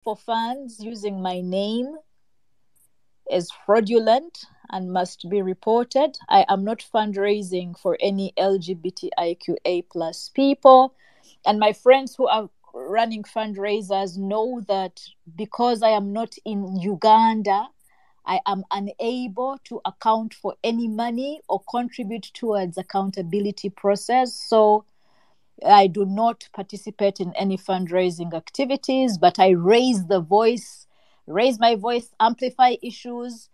for funds using my name is fraudulent and must be reported. I am not fundraising for any LGBTIQA plus people. And my friends who are running fundraisers know that because I am not in Uganda, I am unable to account for any money or contribute towards accountability process. So I do not participate in any fundraising activities, but I raise my voice, amplify issues,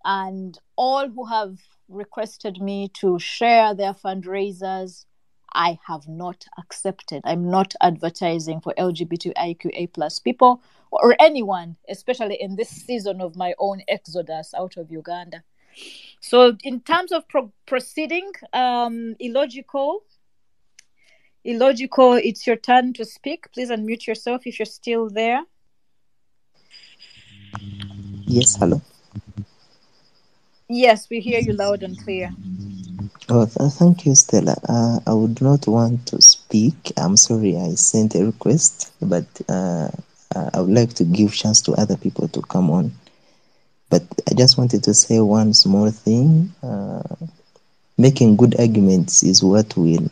and all who have requested me to share their fundraisers, I have not accepted. I'm not advertising for LGBTIQA plus people or anyone, especially in this season of my own exodus out of Uganda. So in terms of proceeding, illogical, it's your turn to speak. Please unmute yourself if you're still there. Yes, hello. Yes, we hear you loud and clear. Oh, thank you, Stella. I would not want to speak. I'm sorry I sent a request, but I would like to give chance to other people to come on. But I just wanted to say one small thing. Making good arguments is what will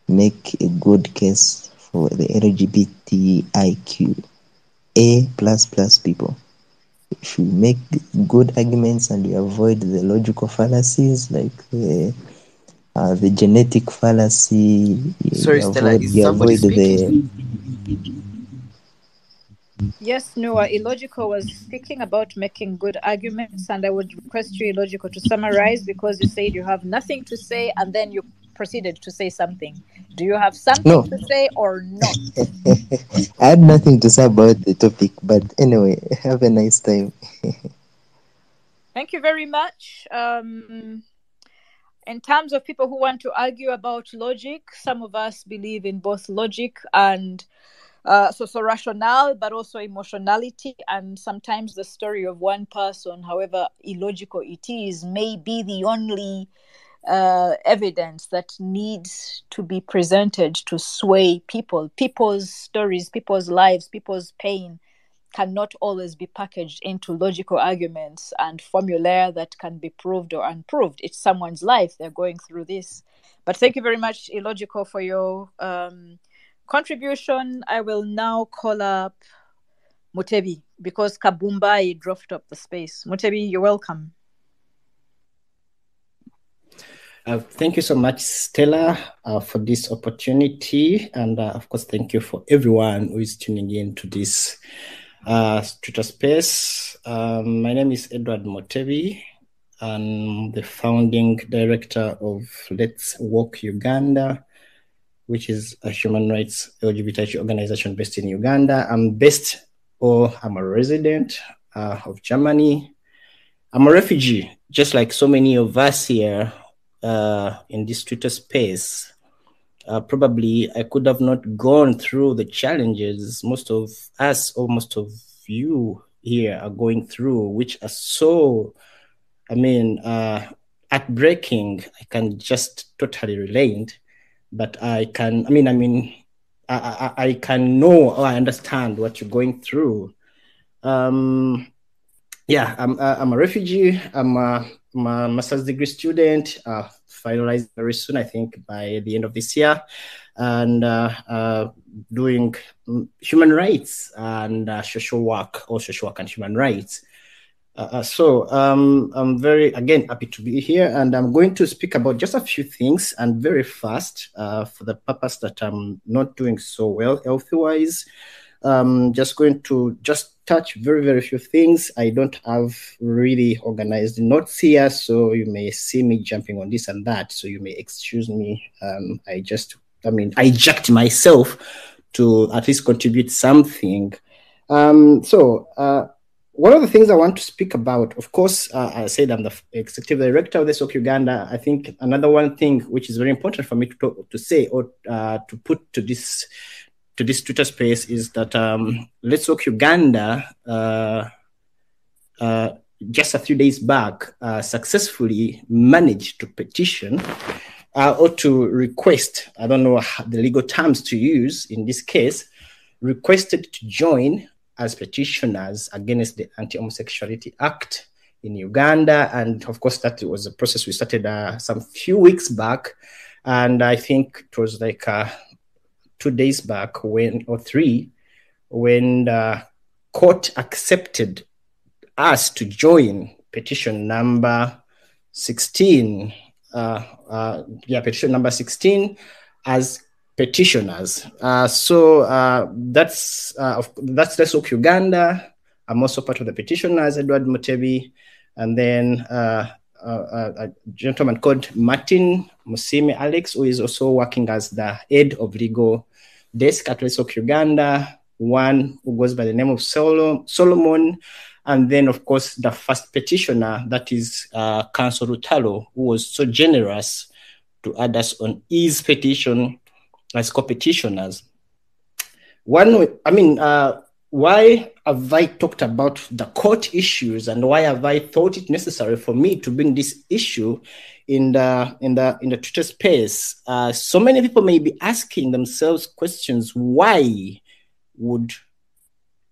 make a good case for the LGBTIQA plus people. If you make good arguments and you avoid the logical fallacies like the genetic fallacy, Sorry, Stella, is somebody speaking? Yes, Noah, Illogical was speaking about making good arguments, and I would request you, Illogical, to summarize because you said you have nothing to say and then you proceeded to say something. Do you have something to say or not? I had nothing to say about the topic, but anyway, have a nice time. Thank you very much. In terms of people who want to argue about logic, some of us believe in both logic and so rationale, but also emotionality. And sometimes the story of one person, however illogical it is, may be the only evidence that needs to be presented to sway people. People's stories, people's lives, people's pain cannot always be packaged into logical arguments and formulae that can be proved or unproved. It's someone's life. They're going through this. But thank you very much, Illogical, for your contribution. I will now call up Mutebi because Kabumbai dropped up the space. Mutebi, you're welcome. Thank you so much, Stella, for this opportunity. And of course, thank you for everyone who is tuning in to this Twitter space. My name is Edward Mutebi. I'm the founding director of Let's Walk Uganda, which is a human rights LGBT organization based in Uganda. I'm a resident of Germany. I'm a refugee, just like so many of us here in this Twitter space. Probably I could have not gone through the challenges most of us or most of you here are going through, which are so, heartbreaking. I can just totally relate, but I can know or I understand what you're going through. I'm a refugee. I'm a master's degree student, finalized very soon, I think by the end of this year, and doing human rights and social work and human rights. So I'm very, again, happy to be here, and I'm going to speak about just a few things and very fast for the purpose that I'm not doing so well health-wise. Just going to touch very, very few things. I don't have really organized notes here, so you may see me jumping on this and that, so you may excuse me. I jacked myself to at least contribute something. One of the things I want to speak about, of course, I said I'm the executive director of Let's Walk Uganda. I think another one thing which is very important for me to say or to put to this Twitter space is that Let's Walk Uganda just a few days back successfully managed to petition or to request, I don't know the legal terms to use in this case, requested to join as petitioners against the Anti-Homosexuality Act in Uganda. And of course, that was a process we started some few weeks back. And I think it was like 2 days back or 3, when the court accepted us to join petition number 16. Petition number 16 as petitioners. That's Let's Walk Uganda. I'm also part of the petitioners, Edward Mutebi, and then a gentleman called Martin Musime Alex, who is also working as the head of legal desk at Let's Walk Uganda, one who goes by the name of Solomon, and then, of course, the first petitioner, that is Council Rutalo, who was so generous to add us on his petition as co-petitioners. Why have I talked about the court issues, and why have I thought it necessary for me to bring this issue in the Twitter space? So many people may be asking themselves questions: why would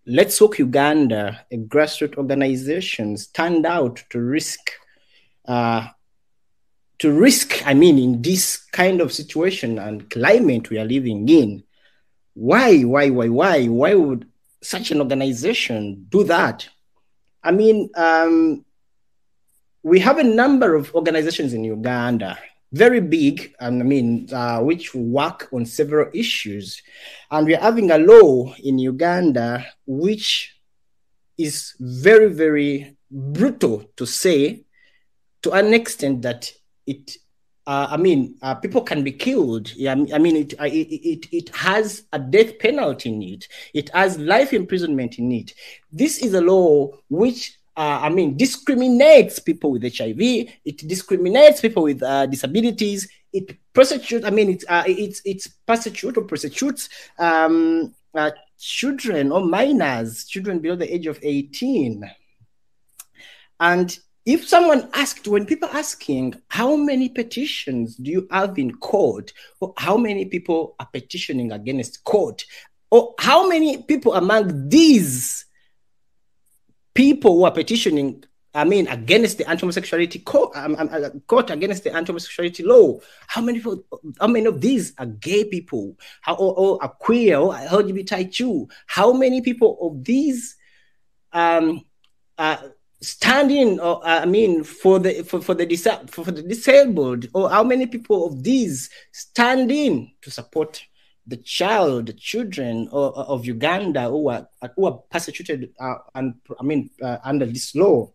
Let's Walk Uganda, a grassroots organization, stand out to risk? In this kind of situation and climate we are living in? Why would such an organization do that? We have a number of organizations in Uganda, very big, which work on several issues. And we're having a law in Uganda which is very, very brutal, to say, to an extent that people can be killed. It has a death penalty in it. It has life imprisonment in it. This is a law which discriminates people with HIV. It discriminates people with disabilities. It persecutes. It persecutes children or minors, children below the age of 18. And if someone asked, when people asking, how many petitions do you have in court, or how many people are petitioning against court, or how many people among these people who are petitioning, against the anti-homosexuality court, against the anti-homosexuality law, how many of these are gay people, or are queer, or LGBTQ? How many people of these stand in, for the disabled, or how many people of these stand in to support the children of Uganda who are persecuted under this law?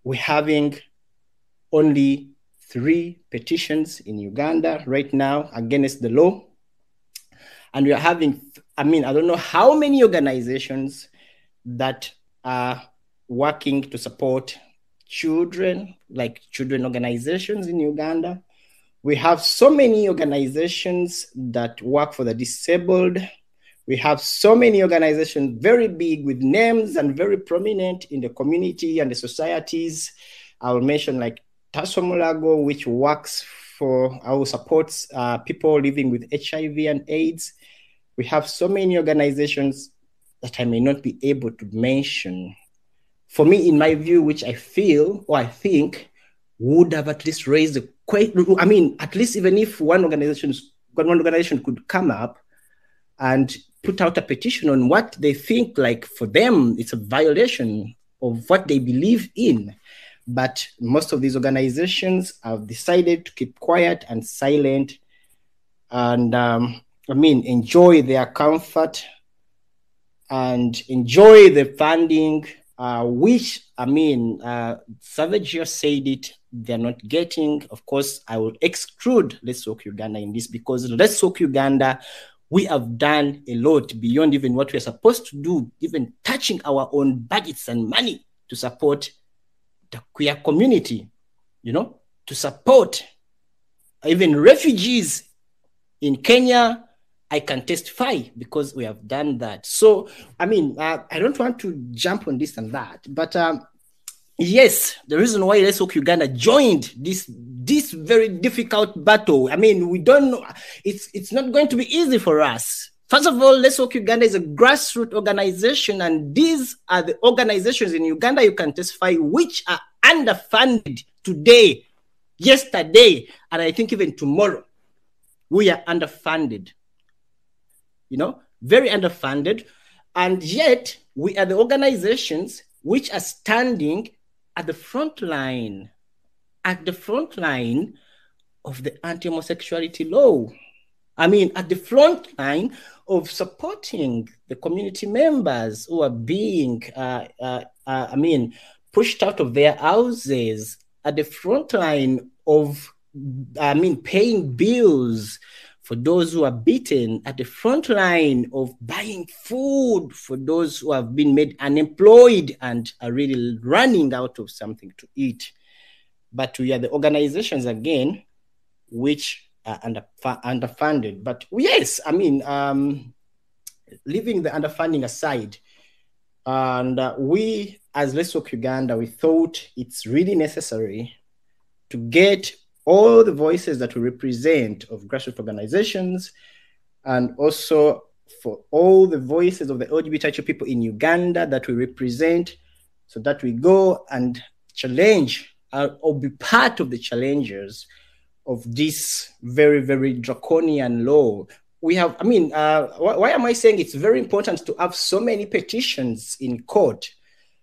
We're having only 3 petitions in Uganda right now against the law, and we are having, I don't know how many organizations that are working to support children, like children organizations in Uganda. We have so many organizations that work for the disabled. We have so many organizations very big with names and very prominent in the community and the societies. I will mention like Taso Mulago, which supports people living with HIV and AIDS. We have so many organizations that I may not be able to mention. For me, in my view, which I feel or I think would have at least raised the question. At least even if one organization could come up and put out a petition on what they think, like for them, it's a violation of what they believe in. But most of these organizations have decided to keep quiet and silent and, enjoy their comfort and enjoy the funding, which, Savage just said it, they're not getting. Of course, I will exclude Let's Walk Uganda in this, because Let's Walk Uganda, we have done a lot beyond even what we're supposed to do, even touching our own budgets and money to support the queer community, to support even refugees in Kenya. I can testify because we have done that. So, I don't want to jump on this and that, but yes, the reason why Let's Walk Uganda joined this very difficult battle. We don't know. It's not going to be easy for us. First of all, Let's Work Uganda is a grassroots organization, and these are the organizations in Uganda, you can testify, which are underfunded today, yesterday, and I think even tomorrow. We are underfunded, very underfunded, and yet we are the organizations which are standing at the front line of the anti-homosexuality law. At the front line of supporting the community members who are being, pushed out of their houses, at the front line of, paying bills for those who are beaten, at the front line of buying food for those who have been made unemployed and are really running out of something to eat. But we are the organizations, again, which are underfunded. But yes, leaving the underfunding aside, and we, as Let's Work Uganda, we thought it's really necessary to get all the voices that we represent of grassroots organizations, and also for all the voices of the LGBTQ people in Uganda that we represent, so that we go and challenge or be part of the challengers of this very, very draconian law. We have, why am I saying it's very important to have so many petitions in court?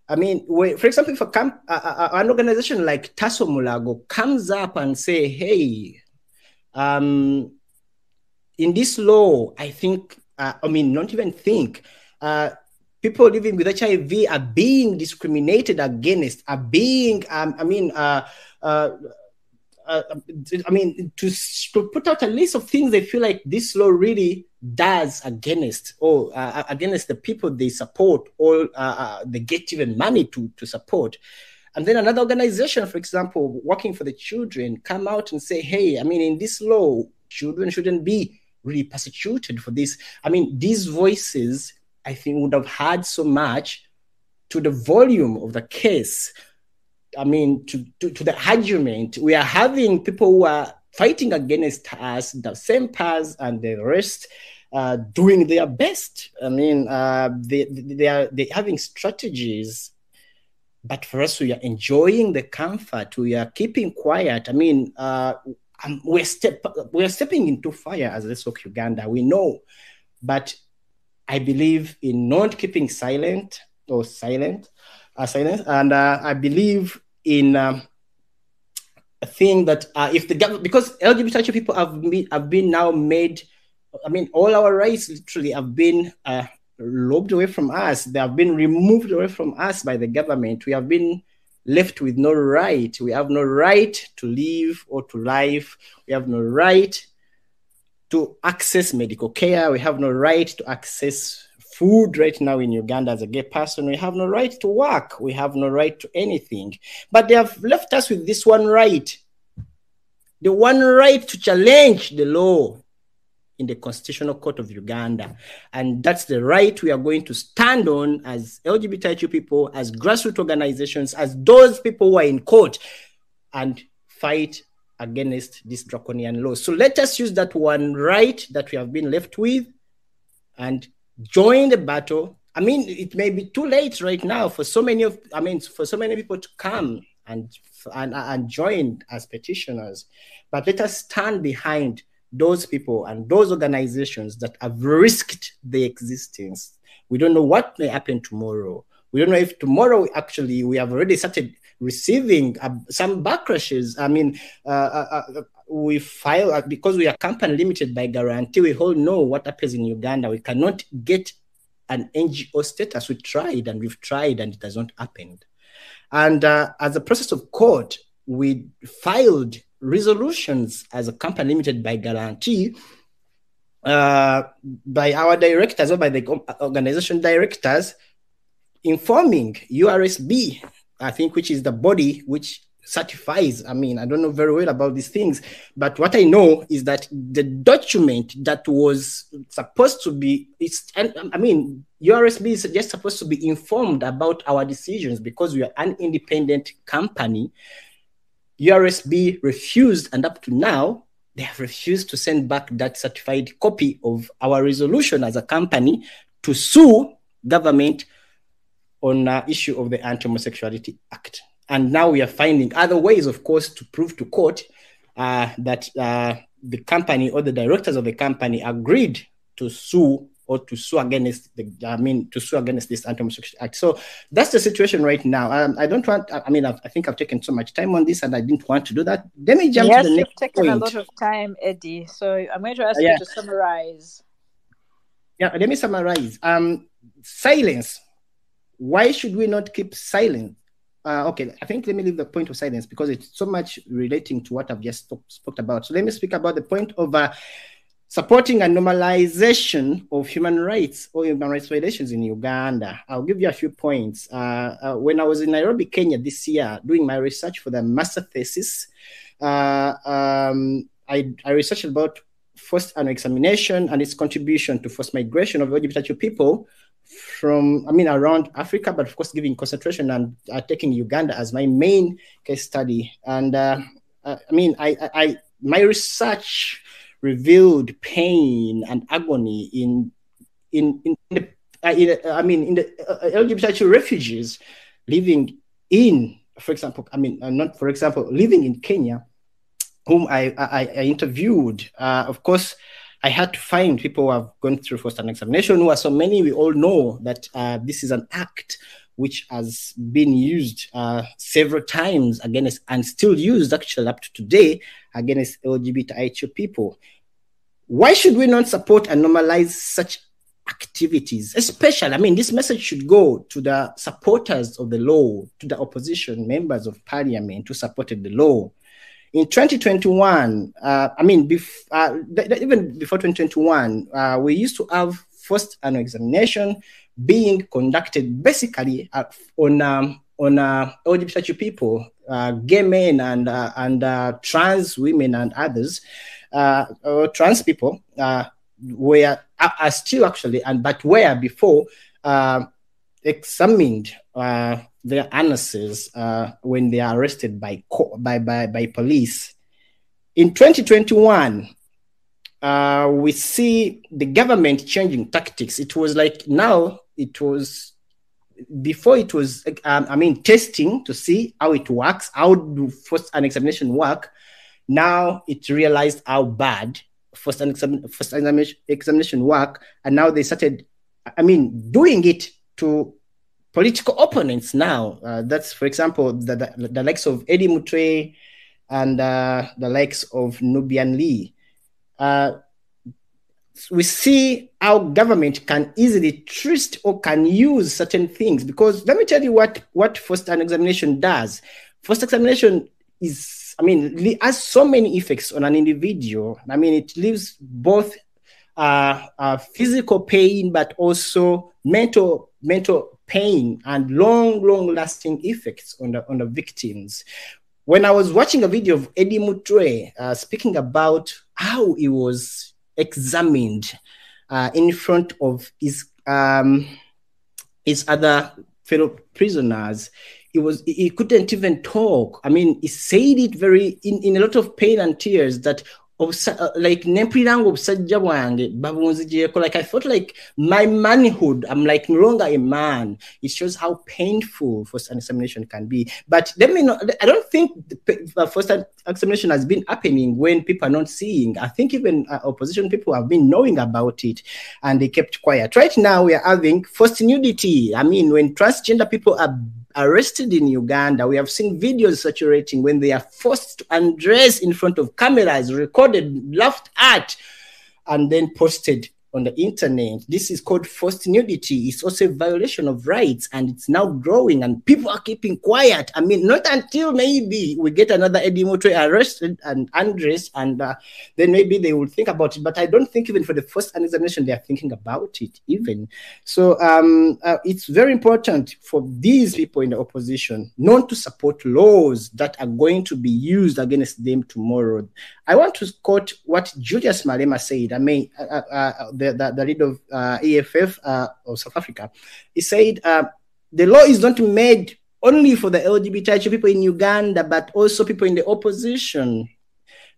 For example, if an organization like Taso Mulago comes up and say, hey, in this law, I think, not even think, people living with HIV are being discriminated against, are being, to put out a list of things they feel like this law really does against the people they support, or they get even money to support. And then another organization, for example, working for the children, come out and say, hey, in this law, children shouldn't be really persecuted for this. These voices, I think, would have had so much to the volume of the case. To the argument. We are having people who are fighting against us, the same paths and the rest, doing their best. They're having strategies, but for us, we are enjoying the comfort. We are keeping quiet. We're stepping into fire as Let's Work Uganda. We know, but I believe in not keeping silent, and I believe in a thing that if the government, because LGBTQ people have been now made, all our rights literally have been lobbed away from us. They have been removed away from us by the government. We have been left with no right. We have no right to live or to life. We have no right to access medical care. We have no right to access food right now in Uganda as a gay person. We have no right to work. We have no right to anything. But they have left us with this one right. The one right to challenge the law in the Constitutional Court of Uganda. And that's the right we are going to stand on as LGBTQ people, as grassroots organizations, as those people who are in court, and fight against this draconian law. So let us use that one right that we have been left with and join the battle. It may be too late right now for so many people to come and join as petitioners, but let us stand behind those people and those organizations that have risked their existence. We don't know what may happen tomorrow. We don't know if tomorrow we have already started receiving some backlashes. We file because we are company limited by guarantee. We all know what happens in Uganda. We cannot get an NGO status. We've tried and it has not happened. And as a process of court, we filed resolutions as a company limited by guarantee by our directors or by the organization directors, informing URSB, I think, which is the body which certifies. I don't know very well about these things, but what I know is that the document that was supposed to be, URSB is just supposed to be informed about our decisions because we are an independent company. URSB refused, and up to now, they have refused to send back that certified copy of our resolution as a company to sue government on the issue of the Anti-Homosexuality Act. And now we are finding other ways, of course, to prove to court that the company or the directors of the company agreed to sue or to sue against this Anti-Homosexuality Act. So that's the situation right now. I don't want, I think I've taken so much time on this and I didn't want to do that. Let me jump to the next point. Yes, you've taken a lot of time, Eddie. So I'm going to ask you to summarize. Yeah, let me summarize. Silence. Why should we not keep silent? Okay, I think let me leave the point of silence because it's so much relating to what I've just spoke about. So let me speak about the point of supporting a normalization of human rights or human rights violations in Uganda. I'll give you a few points. When I was in Nairobi, Kenya this year, doing my research for the master thesis, I researched about forced annual examination and its contribution to forced migration of LGBTQ people from, around Africa, but of course, giving concentration and taking Uganda as my main case study. And my research revealed pain and agony in the LGBTQ refugees living in, living in Kenya, whom I interviewed. Of course, I had to find people who have gone through forced annual examination, who are so many. We all know that this is an act which has been used several times against, and still used actually up to today, against LGBTIQ people. Why should we not support and normalize such activities? Especially, this message should go to the supporters of the law, to the opposition members of parliament who supported the law. In 2021, even before 2021, we used to have forced annual examination being conducted basically on LGBTQ people, gay men and trans women and others, or trans people, are still actually, but were before examined their anuses when they are arrested by police. In 2021, we see the government changing tactics. It was like now it was, before it was, testing to see how it works, how do forced annual examination work. Now it realized how bad forced examination work, and now they started, doing it to political opponents now. That's, for example, the likes of Eddie Mutebi and the likes of Nubian Lee. We see how government can easily twist or can use certain things, because let me tell you what forced annual examination does. Forced examination is, has so many effects on an individual. It leaves both physical pain, but also mental pain and long-lasting effects on the victims. When I was watching a video of Eddie Mutebi speaking about how he was examined in front of his other fellow prisoners, he couldn't even talk. He said it very in a lot of pain and tears that like I felt like my manhood, I'm like no longer a man. It shows how painful forced examination can be. But I don't think the forced examination has been happening when people are not seeing. I think even opposition people have been knowing about it and they kept quiet. Right now we are having forced nudity. When transgender people are arrested in Uganda, we have seen videos circulating when they are forced to undress in front of cameras, recorded, laughed at, and then posted on the internet. This is called forced nudity. It's also a violation of rights, and it's now growing, and people are keeping quiet. Not until maybe we get another Eddie Mutebi arrested and undressed, and then maybe they will think about it. But I don't think even for the first examination they are thinking about it even. So it's very important for these people in the opposition not to support laws that are going to be used against them tomorrow. I want to quote what Julius Malema said. The leader of EFF of South Africa. He said, the law is not made only for the LGBTQ people in Uganda, but also people in the opposition.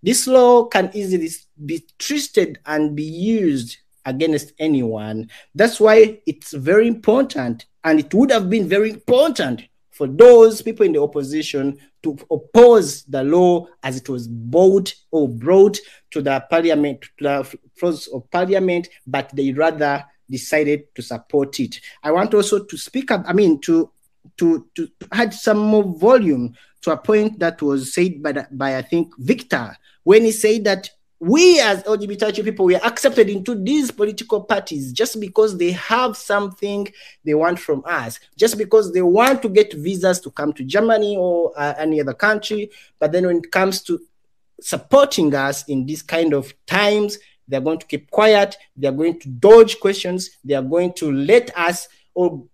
This law can easily be twisted and be used against anyone. That's why it's very important, and it would have been very important for those people in the opposition to oppose the law as it was brought to the parliament, to the floors of parliament, but they rather decided to support it. I want also to speak up, to add some more volume to a point that was said by I think Victor, when he said that we as LGBTQ people, we are accepted into these political parties just because they have something they want from us, just because they want to get visas to come to Germany or any other country. But then when it comes to supporting us in these kind of times, they're going to keep quiet. They're going to dodge questions. They are going to let us, or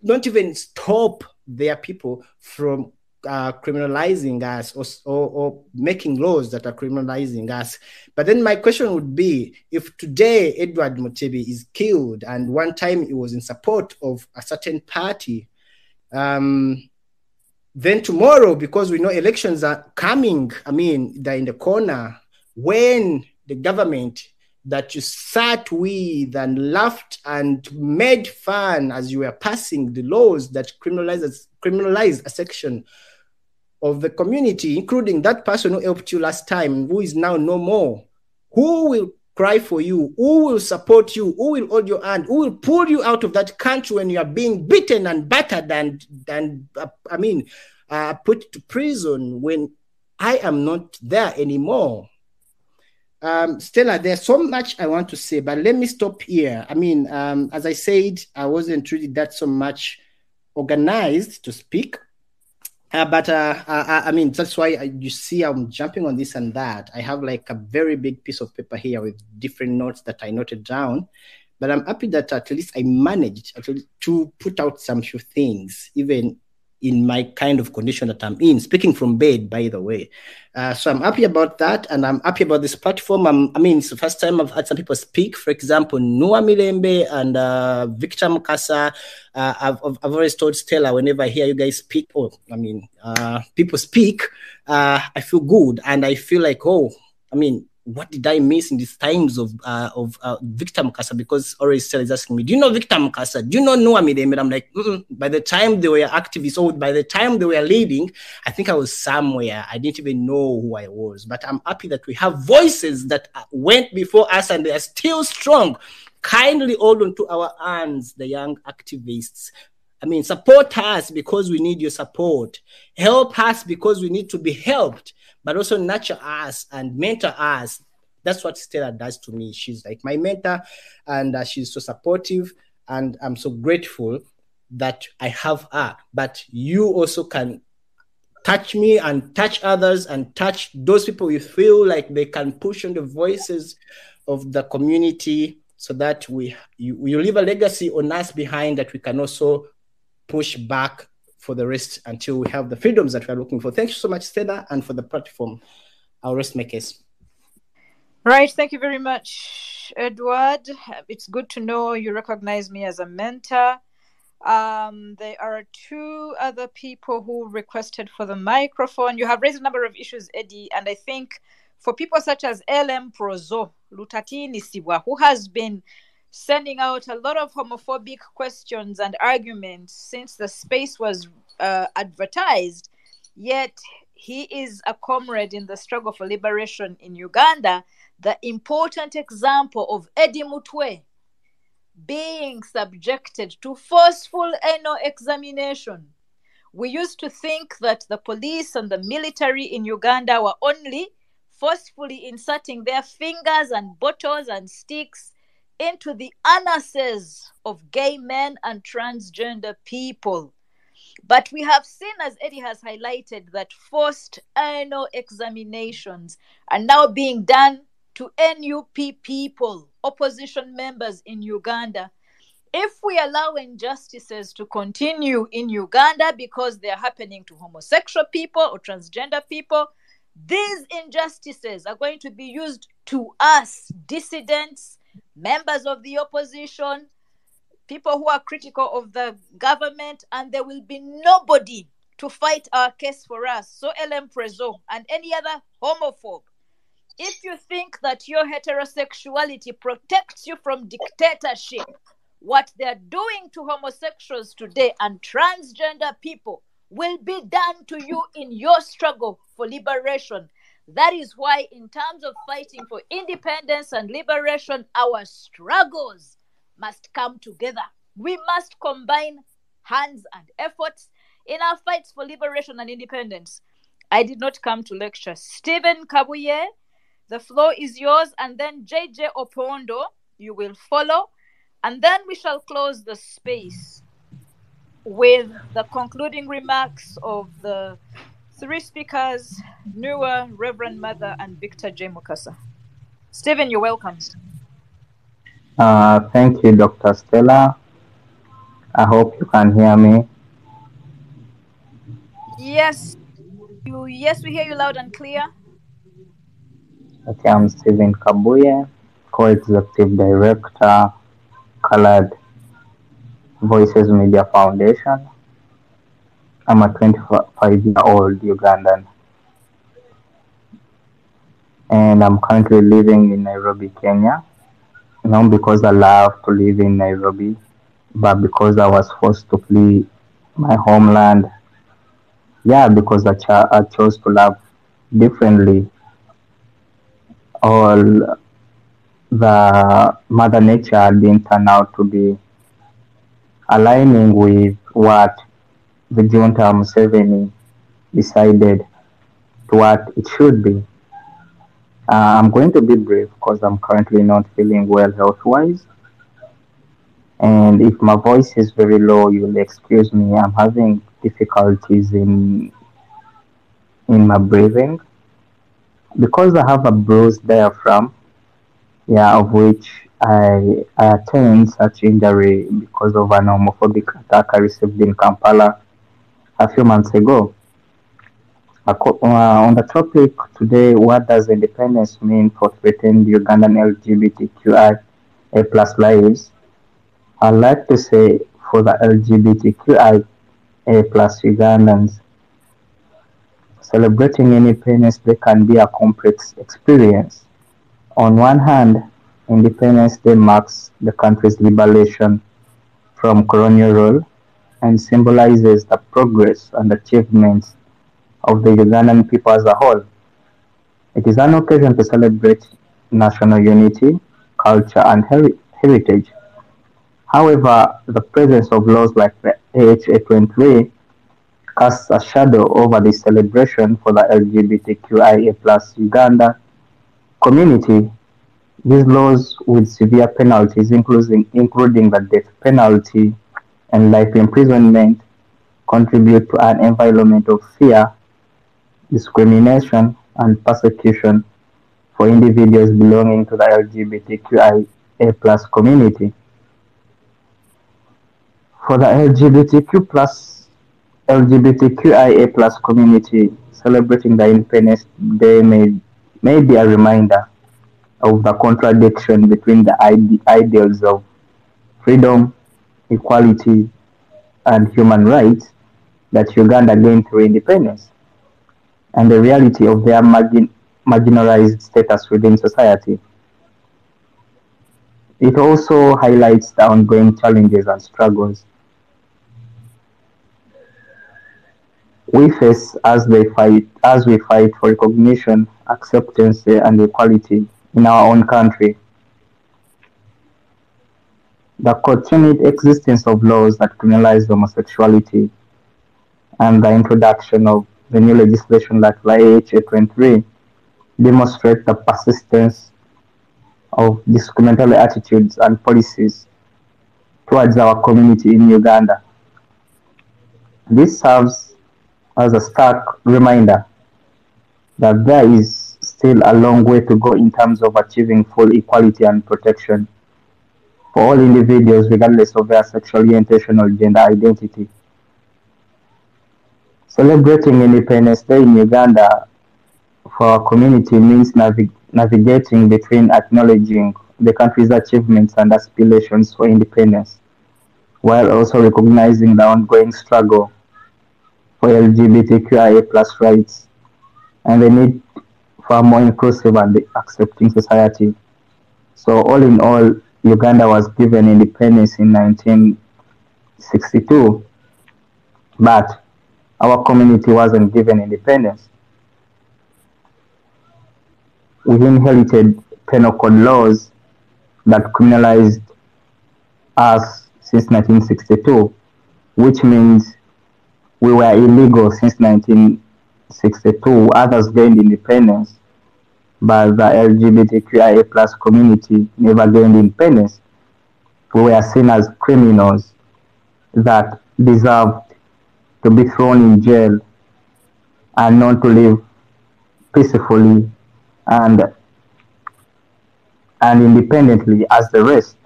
don't even stop their people from criminalizing us or making laws that are criminalizing us. But then my question would be, if today Edward Mutebi is killed and one time he was in support of a certain party, then tomorrow, because we know elections are coming, they're in the corner, when the government that you sat with and laughed and made fun as you were passing the laws that criminalize a section of the community, including that person who helped you last time, who is now no more, who will cry for you? Who will support you? Who will hold your hand? Who will pull you out of that country when you are being beaten and battered and put to prison when I am not there anymore? Stella, there's so much I want to say, but let me stop here. As I said, I wasn't really that so much organized to speak. But that's why you see I'm jumping on this and that. I have like a very big piece of paper here with different notes that I noted down. But I'm happy that at least I managed to put out some few things, even in my kind of condition that I'm in, speaking from bed, by the way. So I'm happy about that, and I'm happy about this platform. It's the first time I've had some people speak. For example, Noah Mirembe and Victor Mukasa. I've always told Stella, whenever I hear you guys speak, people speak, I feel good, and I feel like, what did I miss in these times of Victor Mukasa? Because always Stella is asking me, do you know Victor Mukasa? Do you know Noah Mirembe? I'm like, by the time they were activists, or by the time they were leading, I think I was somewhere. I didn't even know who I was. But I'm happy that we have voices that went before us and they are still strong. Kindly hold on to our hands, the young activists. Support us because we need your support. Help us because we need to be helped. But also nurture us and mentor us. That's what Stella does to me. She's like my mentor, and she's so supportive, and I'm so grateful that I have her. But you also can touch me and touch others and touch those people you feel like they can push on the voices of the community, so that you leave a legacy on us behind that we can also push back for the rest until we have the freedoms that we're looking for. Thank you so much, Stella, and for the platform. I'll rest my case. Right. Thank you very much, Edward. It's good to know you recognize me as a mentor. There are two other people who requested for the microphone. You have raised a number of issues, Eddie, and I think for people such as LM Prozo Lutatini Sibwa, who has been sending out a lot of homophobic questions and arguments since the space was advertised, yet he is a comrade in the struggle for liberation in Uganda, the important example of Eddie Mutwe being subjected to forceful anal examination. We used to think that the police and the military in Uganda were only forcefully inserting their fingers and bottles and sticks into the anuses of gay men and transgender people. But we have seen, as Eddie has highlighted, that forced anal examinations are now being done to NUP people, opposition members in Uganda. If we allow injustices to continue in Uganda because they're happening to homosexual people or transgender people, these injustices are going to be used to us, dissidents, members of the opposition, people who are critical of the government, and there will be nobody to fight our case for us. So LM Prezo and any other homophobe, If you think that your heterosexuality protects you from dictatorship, what they're doing to homosexuals today and transgender people will be done to you in your struggle for liberation. That is why, in terms of fighting for independence and liberation, our struggles must come together. We must combine hands and efforts in our fights for liberation and independence. I did not come to lecture. Stephen Kabuye, the floor is yours, and then JJ Opondo, you will follow, and then we shall close the space with the concluding remarks of the three speakers, Nua, Reverend Mother, and Victor J. Mukasa. Stephen, you're welcome. Thank you, Dr. Stella. I hope you can hear me. Yes, we hear you loud and clear. Okay, I'm Stephen Kabuye, Co-Executive Director, Colored Voices Media Foundation. I'm a 25-year-old Ugandan, and I'm currently living in Nairobi, Kenya. Not because I love to live in Nairobi, but because I was forced to flee my homeland. Yeah, because I chose to love differently. All the Mother Nature didn't turn out to be aligning with what the junta Museveni decided to what it should be. I'm going to be brief because I'm currently not feeling well health-wise. And if my voice is very low, you'll excuse me. I'm having difficulties in my breathing. Because I have a bruised diaphragm, of which I attained such injury because of an homophobic attack I received in Kampala a few months ago. On the topic today, what does independence mean for threatened Ugandan LGBTQIA plus lives? I'd like to say for the LGBTQIA plus Ugandans, celebrating Independence Day can be a complex experience. On one hand, Independence Day marks the country's liberation from colonial rule and symbolizes the progress and achievements of the Ugandan people as a whole. It is an occasion to celebrate national unity, culture, and heritage. However, the presence of laws like the AHA 23 casts a shadow over this celebration for the LGBTQIA plus Uganda community. These laws, with severe penalties, including the death penalty and life imprisonment, contribute to an environment of fear, discrimination, and persecution for individuals belonging to the LGBTQIA plus community. For the LGBTQIA plus community, celebrating the Independence Day may be a reminder of the contradiction between the ideals of freedom, equality, and human rights that Uganda gained through independence, and the reality of their marginalized status within society. It also highlights the ongoing challenges and struggles we face as we fight for recognition, acceptance, and equality in our own country. The continued existence of laws that criminalize homosexuality and the introduction of the new legislation like the AHA 23 demonstrate the persistence of discriminatory attitudes and policies towards our community in Uganda. This serves as a stark reminder that there is still a long way to go in terms of achieving full equality and protection for all individuals regardless of their sexual orientation or gender identity. Celebrating Independence Day in Uganda for our community means navigating between acknowledging the country's achievements and aspirations for independence, while also recognizing the ongoing struggle for LGBTQIA plus rights and the need far more inclusive and accepting society. So all in all, Uganda was given independence in 1962, but our community wasn't given independence. We inherited penal code laws that criminalized us since 1962, which means we were illegal since 1962. Others gained independence, but the LGBTQIA plus community never gained independence. We were seen as criminals that deserved to be thrown in jail and not to live peacefully and independently as the rest.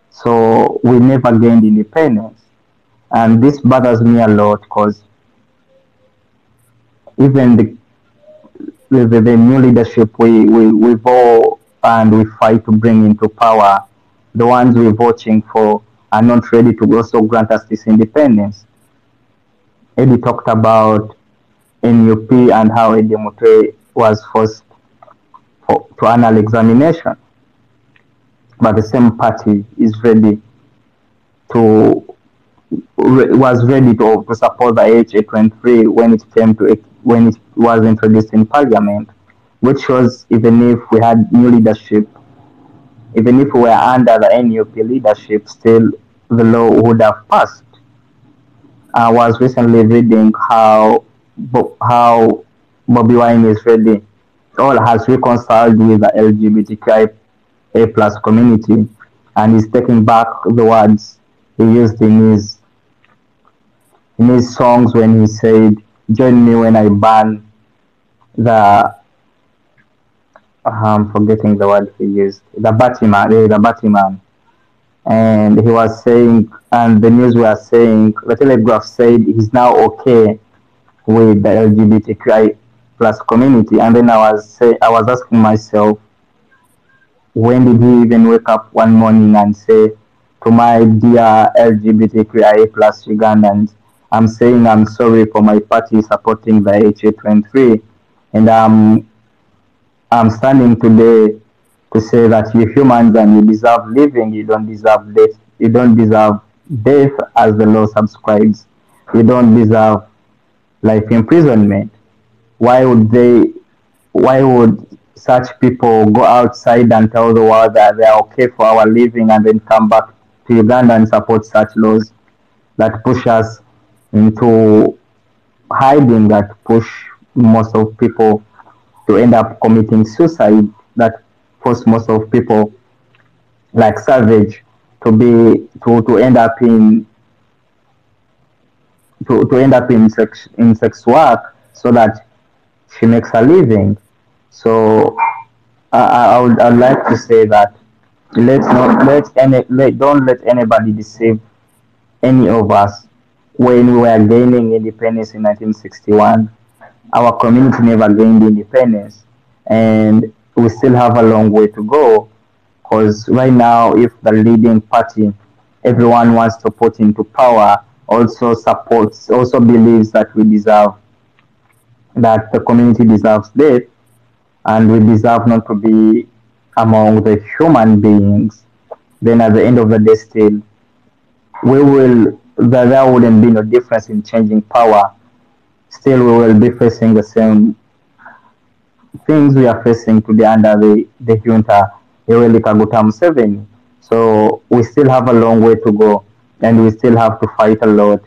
So we never gained independence. And this bothers me a lot because even the new leadership we vote and we fight to bring into power, the ones we're voting for are not ready to also grant us this independence. Eddie talked about NUP and how Eddie Mutebi was forced to annual examination, but the same party is ready to was ready to support the HA23 when it was introduced in Parliament, which shows even if we had new leadership, even if we were under the NUP leadership, still the law would have passed. I was recently reading how Bobby Wine is ready, all has reconciled with the LGBTQIA plus community, and is taking back the words he used in his songs when he said, "Join me when I ban the." I'm forgetting the word he used. The Batman. And he was saying, and the news were saying, the Telegraph said he's now okay with the LGBTQI plus community. And then I was asking myself, when did he even wake up one morning and say, to my dear LGBTQIA plus Ugandans, I'm saying I'm sorry for my party supporting the HA23, and I'm standing today to say that you humans and you deserve living, you don't deserve death. You don't deserve death as the law subscribes. You don't deserve life imprisonment. Why would such people go outside and tell the world that they are okay for our living and then come back to Uganda and support such laws that push us into hiding, that push most of people to end up committing suicide, that force most of people like Savage to end up in sex work so that she makes a living. So I'd like to say that don't let anybody deceive any of us. When we were gaining independence in 1961, our community never gained independence, and we still have a long way to go. Because right now, if the leading party everyone wants to put into power also believes that the community deserves death, and we deserve not to be among the human beings, then at the end of the day still there wouldn't be no difference in changing power. Still we will be facing the same things we are facing today under the junta, Yoweri Kaguta Museveni. So we still have a long way to go, and we still have to fight a lot.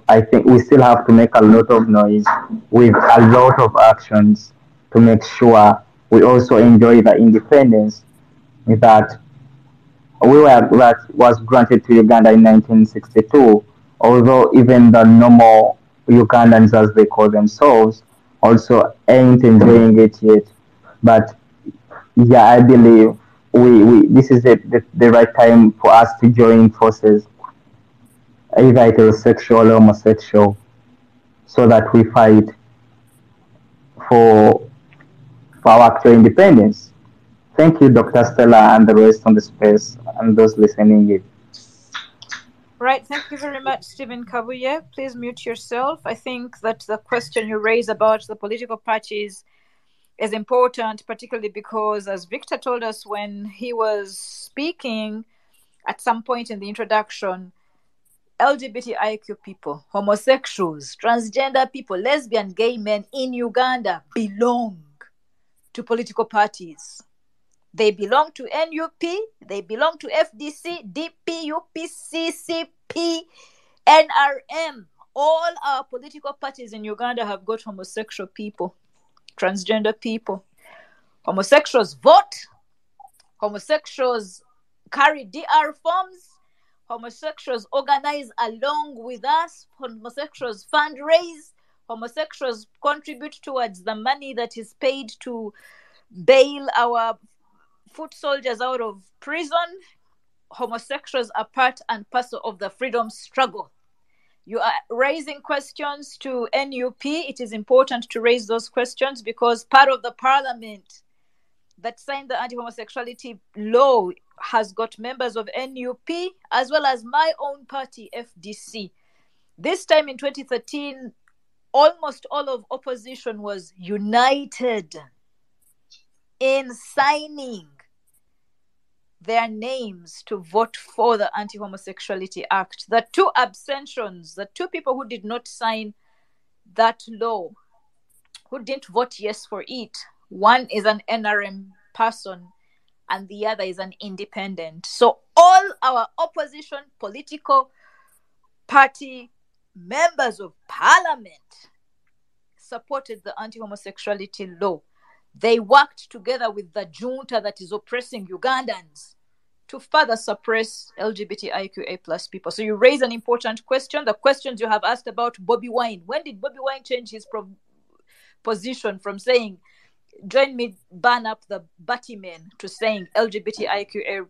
I think we still have to make a lot of noise with a lot of actions to make sure we also enjoy the independence that was granted to Uganda in 1962. Although even the normal Ugandans, as they call themselves, also ain't enjoying it yet. But yeah, I believe this is the right time for us to join forces, either heterosexual or homosexual, so that we fight for our actual independence. Thank you, Dr. Stella, and the rest on the space, and those listening in. Right, thank you very much, Stephen Kabuye. Please mute yourself. I think that the question you raised about the political parties is important, particularly because, as Victor told us when he was speaking at some point in the introduction, LGBTIQ people, homosexuals, transgender people, lesbian, gay men in Uganda belong to political parties. They belong to NUP, they belong to FDC, DP, UPC, CP, NRM. All our political parties in Uganda have got homosexual people, transgender people. Homosexuals vote, homosexuals carry DR forms, homosexuals organize along with us, homosexuals fundraise, homosexuals contribute towards the money that is paid to bail our foot soldiers out of prison. Homosexuals are part and parcel of the freedom struggle. You are raising questions to NUP. It is important to raise those questions because part of the parliament that signed the anti-homosexuality law has got members of NUP as well as my own party, FDC. This time in 2013, almost all of opposition was united in signing their names to vote for the Anti-Homosexuality Act. The two abstentions, the two people who did not sign that law, who didn't vote yes for it, one is an NRM person and the other is an independent. So all our opposition political party members of parliament supported the anti-homosexuality law. They worked together with the junta that is oppressing Ugandans to further suppress LGBTIQA plus people. So you raise an important question. The questions you have asked about Bobby Wine. When did Bobby Wine change his position from saying, join me, burn up the Batman, to saying LGBTIQA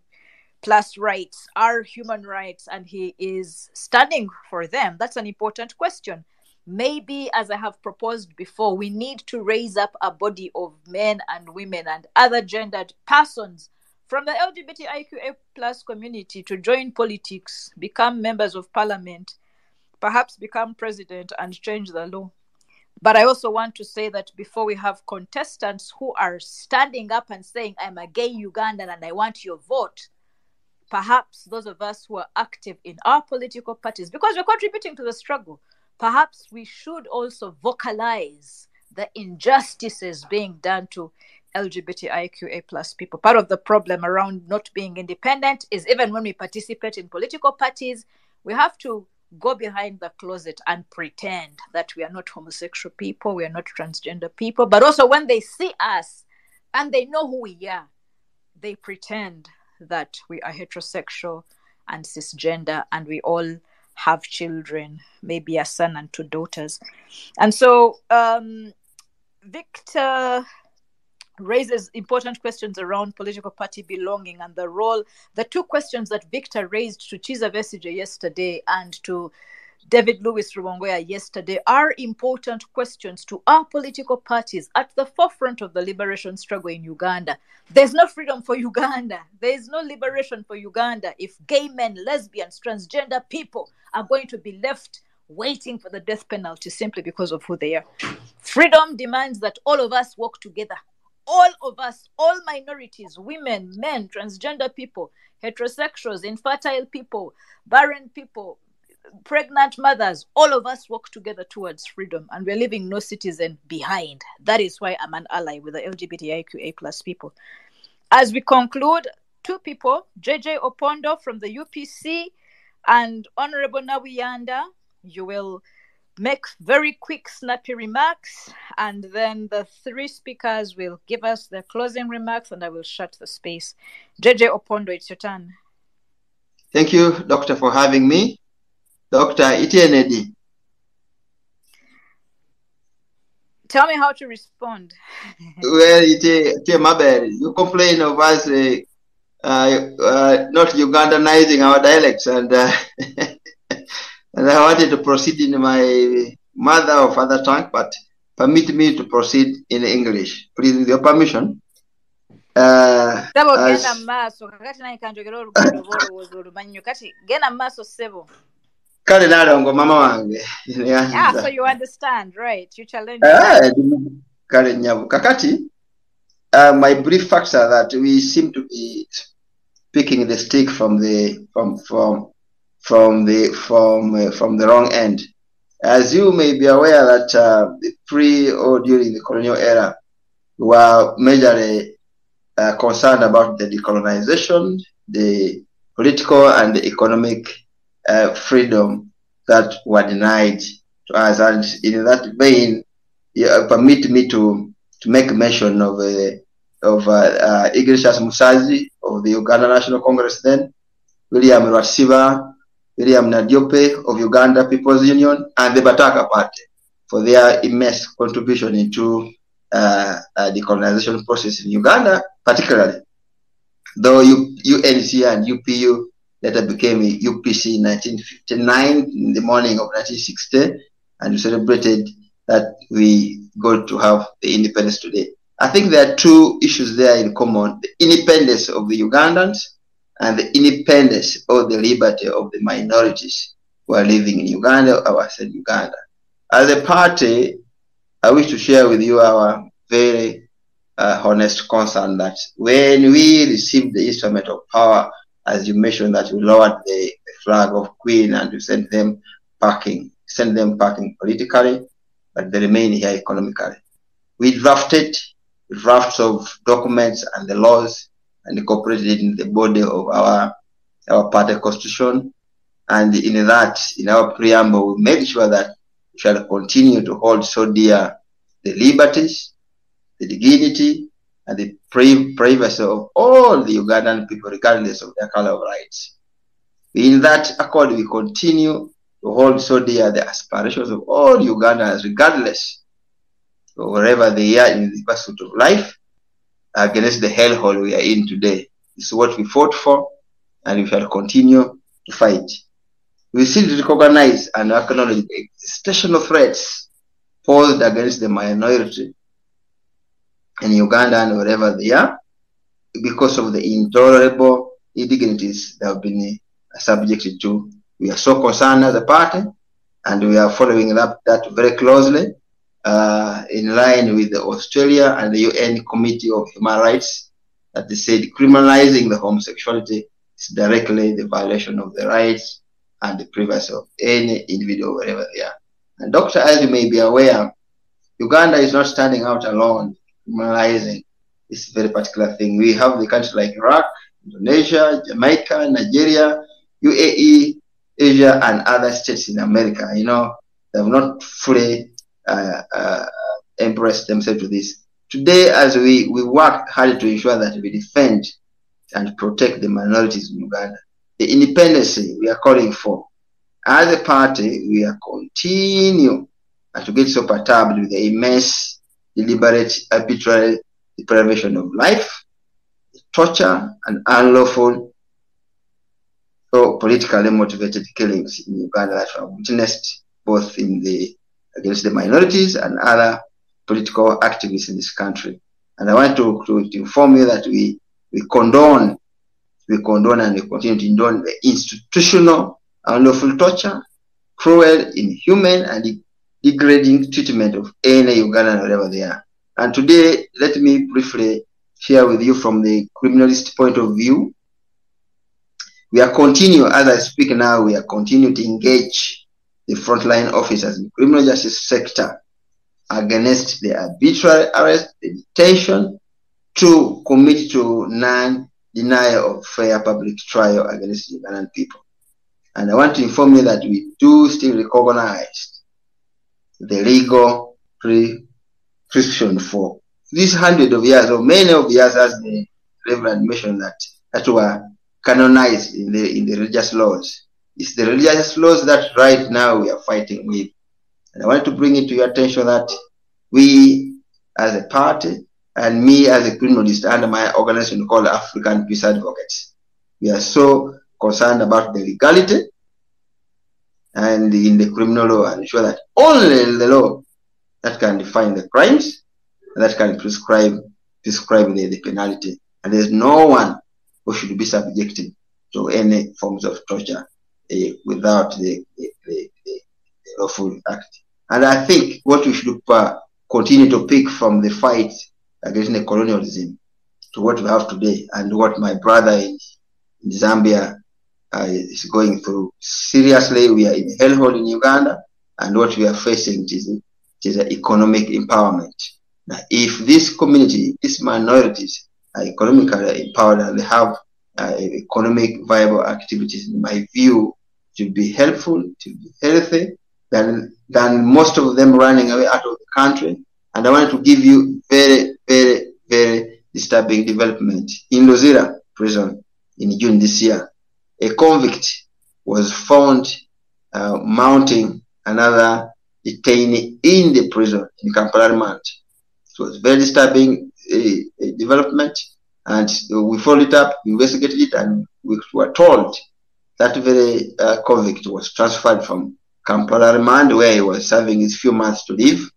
plus rights are human rights and he is standing for them? That's an important question. Maybe, as I have proposed before, we need to raise up a body of men and women and other gendered persons from the LGBTIQA plus community to join politics, become members of parliament, perhaps become president and change the law. But I also want to say that before we have contestants who are standing up and saying, I'm a gay Ugandan and I want your vote, perhaps those of us who are active in our political parties, because we're contributing to the struggle, perhaps we should also vocalize the injustices being done to LGBTIQA plus people. Part of the problem around not being independent is even when we participate in political parties, we have to go behind the closet and pretend that we are not homosexual people, we are not transgender people. But also when they see us and they know who we are, they pretend that we are heterosexual and cisgender and we all have children, maybe a son and two daughters. And so Victor raises important questions around political party belonging and the role. The two questions that Victor raised to Chiza Besigye yesterday and to David Lewis Rubongoya yesterday are important questions to our political parties at the forefront of the liberation struggle in Uganda. There's no freedom for Uganda. There is no liberation for Uganda if gay men, lesbians, transgender people are going to be left waiting for the death penalty simply because of who they are. Freedom demands that all of us work together. All of us, all minorities, women, men, transgender people, heterosexuals, infertile people, barren people, pregnant mothers, all of us work together towards freedom, and we're leaving no citizen behind. That is why I'm an ally with the LGBTIQA plus people. As we conclude, two people, JJ Opondo from the UPC and Honorable Nawiyanda, you will make very quick, snappy remarks, and then the three speakers will give us their closing remarks, and I will shut the space. JJ Opondo, it's your turn. Thank you, Doctor, for having me. Dr. Itienedi. Tell me how to respond. Well, you complain of us not Ugandanizing our dialects, and and I wanted to proceed in my mother or father tongue, but permit me to proceed in English. Please, with your permission. Yeah, so you understand, right? You challenge. Kakati, my brief facts are that we seem to be picking the stick from the wrong end. As you may be aware that pre or during the colonial era, we were majorly concerned about the decolonization, the political and the economic freedom that were denied to us. And in that vein, permit me to make mention of Ignatius Musazi of the Uganda National Congress then, William Rwasiba, William Nadiope of Uganda People's Union, and the Bataka Party for their immense contribution into the colonization process in Uganda, particularly. Though UNC and UPU later became UPC in 1959 in the morning of 1960, and we celebrated that we got to have the independence today. I think there are two issues there in common: the independence of the Ugandans and the independence or the liberty of the minorities who are living in Uganda or outside Uganda. As a party, I wish to share with you our very honest concern that when we received the instrument of power, as you mentioned, that we lowered the flag of Queen and we sent them packing politically, but they remain here economically. We drafted drafts of documents and the laws and incorporated it in the body of our party constitution. And in that, in our preamble, we made sure that we shall continue to hold so dear the liberties, the dignity, and the privacy of all the Ugandan people, regardless of their color of rights. In that accord, we continue to hold so dear the aspirations of all Ugandans, regardless of wherever they are in the pursuit of life, against the hellhole we are in today. This is what we fought for, and we shall continue to fight. We still recognize and acknowledge the existential threats posed against the minority in Uganda and wherever they are, because of the intolerable indignities they have been subjected to. We are so concerned as a party, and we are following that very closely, in line with the Australia and the UN Committee of Human Rights, that they said criminalizing the homosexuality is directly the violation of the rights and the privacy of any individual wherever they are. And Doctor, as you may be aware, Uganda is not standing out alone criminalizing this very particular thing. We have the countries like Iraq, Indonesia, Jamaica, Nigeria, UAE, Asia, and other states in America. You know, they have not fully embraced themselves to this. Today, as we work hard to ensure that we defend and protect the minorities in Uganda, the independence we are calling for, as a party, we are continue to get so perturbed with the immense, deliberate, arbitrary deprivation of life, torture, and unlawful or politically motivated killings in Uganda that are witnessed both against the minorities and other political activists in this country. And I want to inform you that we condone and we continue to condone the institutional unlawful torture, cruel, inhuman, and degrading treatment of any Ugandan wherever they are. And today, let me briefly share with you from the criminalist point of view. We are continuing, as I speak now, we are continuing to engage the frontline officers in the criminal justice sector against the arbitrary arrest, the detention, to commit to non-denial of fair public trial against Ugandan people. And I want to inform you that we do still recognize the legal prescription for these hundreds of years, or many of years, as the Reverend mentioned, that were canonized in the religious laws. It's the religious laws that right now we are fighting with. And I want to bring it to your attention that we, as a party, and me as a criminalist under my organization called African Peace Advocates, we are so concerned about the legality and in the criminal law, and ensure that only the law that can define the crimes, that can prescribe the penalty, and there's no one who should be subjected to any forms of torture without the lawful act. And I think what we should continue to pick from the fight against the colonialism to what we have today and what my brother in Zambia is going through. Seriously, we are in a hellhole in Uganda, and what we are facing is economic empowerment. Now, if this community, these minorities are economically empowered and they have economic viable activities, in my view, to be helpful, to be healthy, than most of them running away out of the country. And I want to give you very, very, very disturbing development. In Luzira prison in June this year, a convict was found mounting another detainee in the prison in Kampala remand. It was very disturbing development, and we followed it up, investigated it, and we were told that very convict was transferred from Kampala remand, where he was serving his few months to live.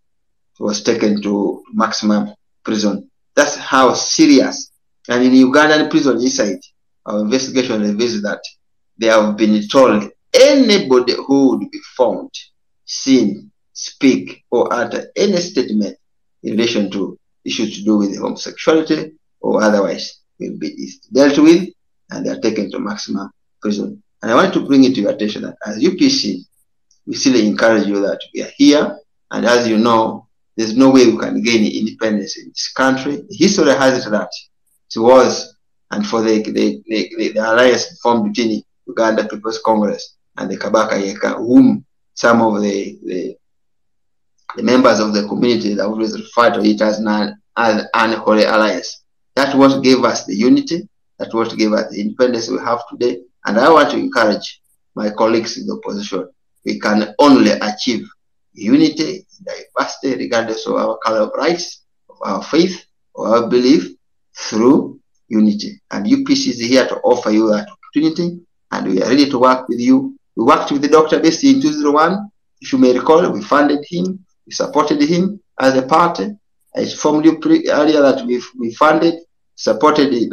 He was taken to maximum prison. That's how serious. And in Ugandan prison inside, our investigation reveals that they have been told anybody who would be found, seen, speak, or utter any statement in relation to issues to do with homosexuality or otherwise will be dealt with, and they are taken to maximum prison. And I want to bring it to your attention that as UPC, we still encourage you that we are here, and as you know, there's no way we can gain independence in this country. History has it that it was, and for the alliance formed between Uganda People's Congress and the Kabaka Yeka, whom some of the members of the community that always refer to it as an unholy alliance. That's what gave us the unity. That's what gave us the independence we have today. And I want to encourage my colleagues in the opposition. We can only achieve unity, diversity, regardless of our color of rights, of our faith, or our belief, through unity. And UPC is here to offer you that opportunity, and we are ready to work with you. We worked with the Dr. Besti in 2001. If you may recall, we funded him, we supported him as a party. I informed you earlier that we funded, supported the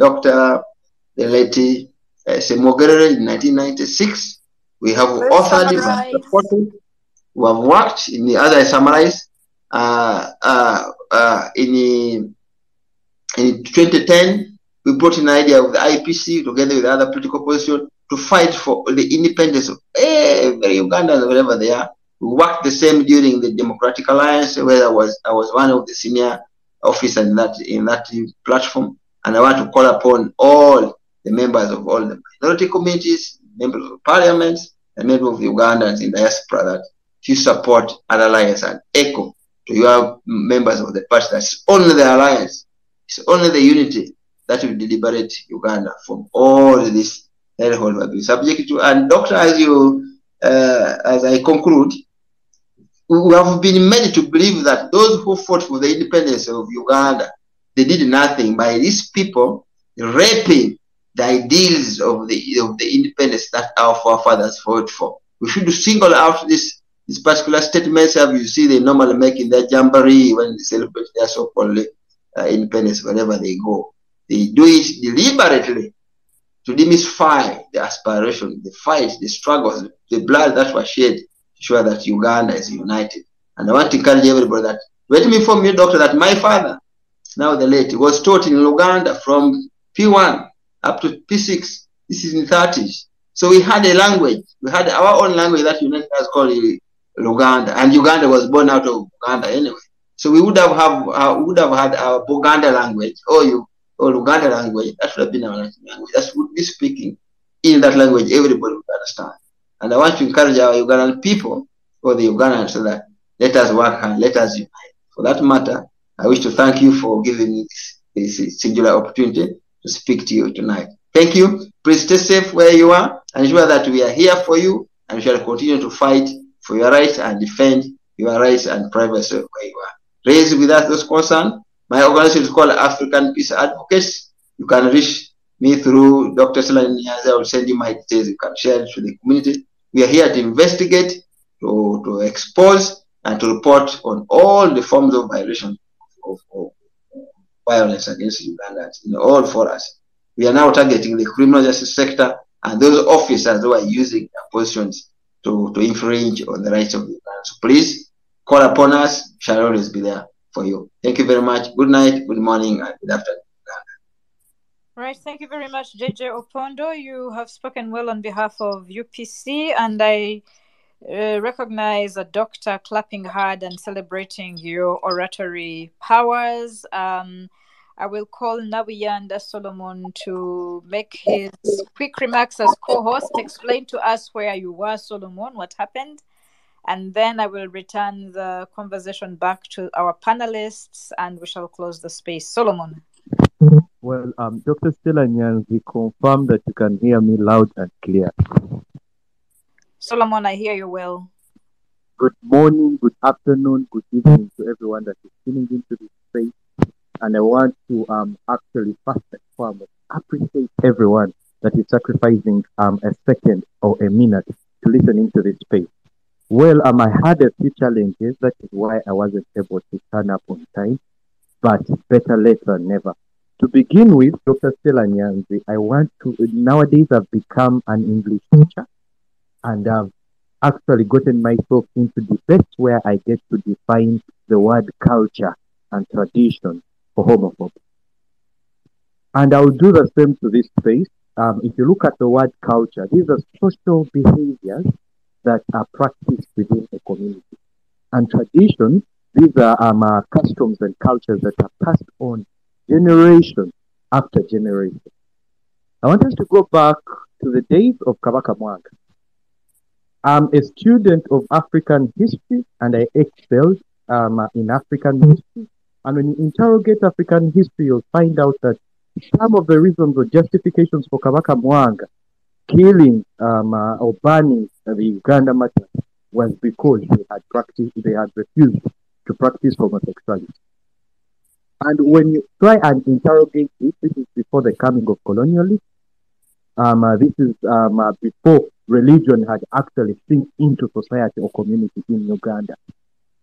late Semogerere in 1996. We have authored, we have supported, we have worked in the other summarize in 2010. We brought an idea of the IPC together with other political opposition to fight for the independence of every Ugandans, wherever they are. We worked the same during the Democratic Alliance, where I was one of the senior officers in that platform. And I want to call upon all the members of all the minority communities, members of parliaments, and members of the Ugandans in diaspora that you support an alliance and echo to your members of the party. That's only the alliance. It's only the unity that will liberate Uganda from all this hellhole we've been subject to. And Doctor, as I conclude, we have been made to believe that those who fought for the independence of Uganda, they did nothing by these people raping the ideals of the independence that our forefathers fought for. We should single out this particular statements. Have you see they normally make in their jamboree when they celebrate their so-called independence wherever they go. They do it deliberately to demystify the aspiration, the fight, the struggles, the blood that was shed to ensure that Uganda is united. And I want to encourage everybody that, let me inform you, Doctor, that my father, now the late, was taught in Uganda from P1 up to P6. This is in the 30s. So we had a language. We had our own language that United States called Luganda, and Uganda was born out of Uganda anyway. So we would have had our Buganda language or Luganda language. That would have been our language. That would be speaking in that language. Everybody would understand. And I want to encourage our Ugandan people, or the Ugandans, so that let us work hard, let us unite. For that matter, I wish to thank you for giving me this singular opportunity to speak to you tonight. Thank you. Please stay safe where you are, and ensure that we are here for you, and we shall continue to fight for your rights and defend your rights and privacy where you are. Raise with us those concerns. My organization is called African Peace Advocates. You can reach me through Dr. Stella Nyanzi. I will send you my details. You can share it with the community. We are here to investigate, to expose, and to report on all the forms of violation of violence against Ugandans in all for us. We are now targeting the criminal justice sector and those officers who are using their positions to infringe on the rights of the Ugandans. So please call upon us. We shall always be there for you. Thank you very much. Good night, good morning, and good afternoon. Right, thank you very much, JJ Opondo. You have spoken well on behalf of UPC, and I recognize a doctor clapping hard and celebrating your oratory powers. I will call Nawiyanda Solomon to make his quick remarks as co-host. Explain to us where you were, Solomon, what happened, and then I will return the conversation back to our panelists, and we shall close the space. Solomon. Well, Dr. Stella Nyanzi confirmed that you can hear me loud and clear. Solomon, I hear you well. Good morning, good afternoon, good evening to everyone that is tuning into this space. And I want to actually first and foremost appreciate everyone that is sacrificing a second or a minute to listen into this space. Well, I had a few challenges. That is why I wasn't able to turn up on time. But better late than never. To begin with, Dr. Stella Nyanzi, nowadays I've become an English teacher, and I've actually gotten myself into the best where I get to define the word culture and tradition for homophobia. And I'll do the same to this space. If you look at the word culture, these are social behaviors that are practiced within a community. And tradition, these are customs and cultures that are passed on generation after generation. I want us to go back to the days of Kabaka Mwanga. I'm a student of African history, and I excelled in African history. And when you interrogate African history, you'll find out that some of the reasons or justifications for Kabaka Mwanga killing or banning the Uganda matter was because they had refused to practice homosexuality. And when you try and interrogate this is before the coming of colonialism. This is before religion had actually sunk into society or community in Uganda.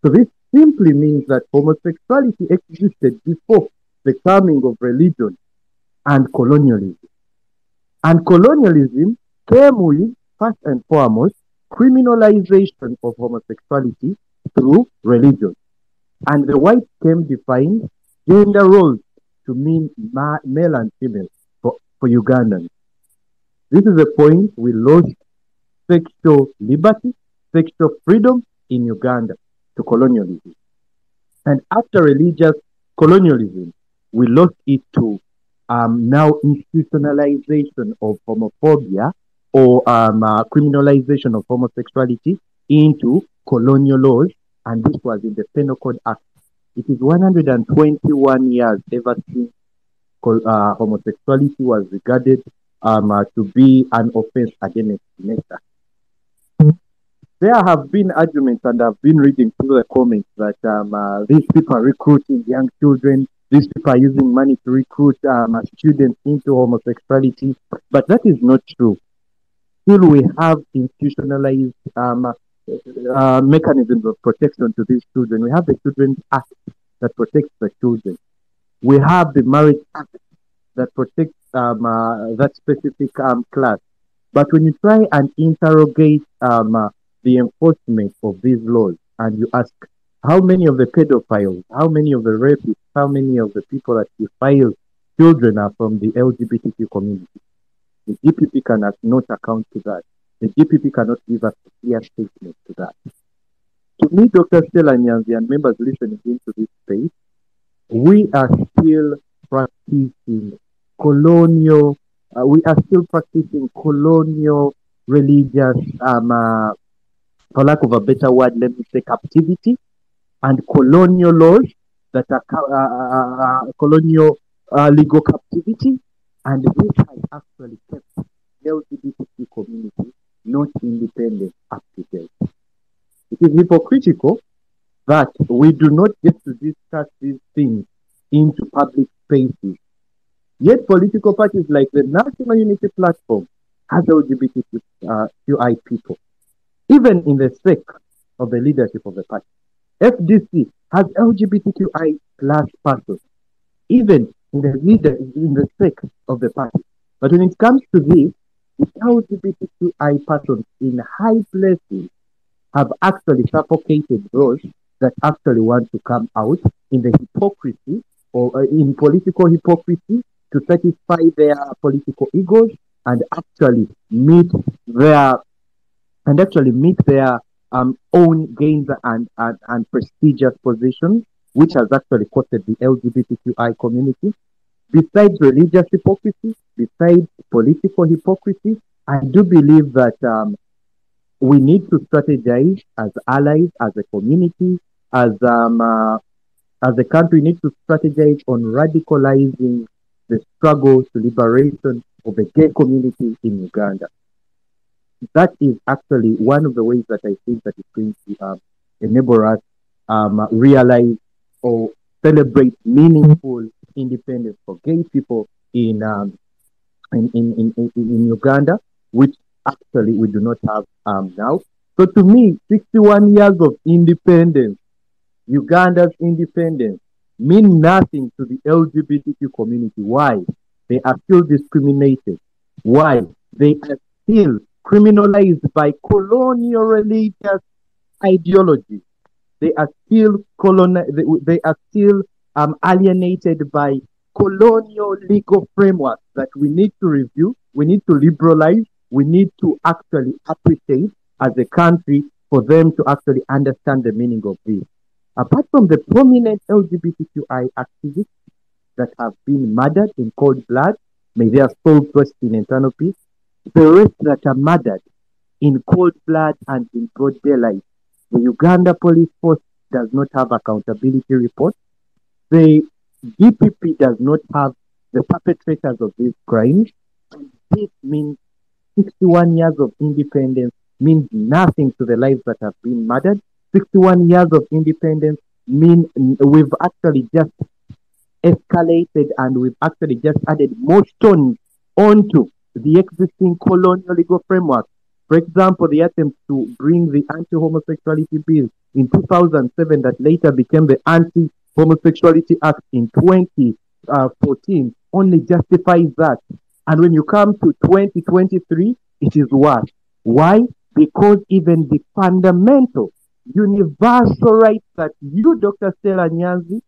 So this simply means that homosexuality existed before the coming of religion and colonialism. And colonialism came with, first and foremost, criminalization of homosexuality through religion. And the whites came defined gender roles to mean male and female for Ugandans. This is the point we lost sexual liberty, sexual freedom in Uganda to colonialism. And after religious colonialism, we lost it to now institutionalization of homophobia or criminalization of homosexuality into colonial laws, and this was in the Penal Code Act. It is 121 years ever since homosexuality was regarded to be an offense against nature. There have been arguments, and I've been reading through the comments, that these people are recruiting young children, these people are using money to recruit students into homosexuality, but that is not true. Still, we have institutionalized mechanisms of protection to these children. We have the Children's Act that protects the children. We have the Marriage Act that protects that specific class. But when you try and interrogate the enforcement of these laws, and you ask how many of the pedophiles, how many of the rapists, how many of the people that defile children are from the LGBTQ community, the GPP cannot not account to that. The GPP cannot give us a clear statement to that. To me, Dr. Stella Nyanzi and members listening into this space, we are still practicing colonial religious, for lack of a better word, let me say captivity, and colonial laws that are colonial legal captivity, and this has actually kept the LGBTQ community not independent up to date. It is hypocritical that we do not get to discuss these things into public spaces. Yet political parties like the National Unity Platform has LGBTQI people, even in the sake of the leadership of the party. FDC has LGBTQI plus persons, even in the sake of the party. But when it comes to this, the LGBTQI persons in high places have actually suffocated those that actually want to come out in the hypocrisy or in political hypocrisy to satisfy their political egos and actually meet their own gains and prestigious positions, which has actually costed the LGBTQI community. Besides religious hypocrisy, besides political hypocrisy, I do believe that we need to strategize as allies, as a community, as a country. We need to strategize on radicalizing the struggle to liberation of the gay community in Uganda. That is actually one of the ways that I think that is going to enable us realize or celebrate meaningful independence for gay people in Uganda, which actually we do not have now. So to me, 61 years of independence, Uganda's independence, mean nothing to the LGBTQ community. Why? They are still discriminated. Why? They are still criminalized by colonial religious ideology. They are still alienated by colonial legal frameworks that we need to review, we need to liberalize, we need to actually appreciate as a country for them to actually understand the meaning of this. Apart from the prominent LGBTQI activists that have been murdered in cold blood, may their souls rest in eternal peace, the rest that are murdered in cold blood and in broad daylight, the Uganda police force does not have accountability reports. The DPP does not have the perpetrators of these crimes. And this means 61 years of independence means nothing to the lives that have been murdered. 61 years of independence mean we've actually just escalated and we've actually just added more stones onto the existing colonial legal framework. For example, the attempt to bring the anti-homosexuality bill in 2007 that later became the Anti-Homosexuality Act in 2014 only justifies that. And when you come to 2023, it is worse. Why? Because even the fundamental universal rights that you, Dr. Stella Nyanzi,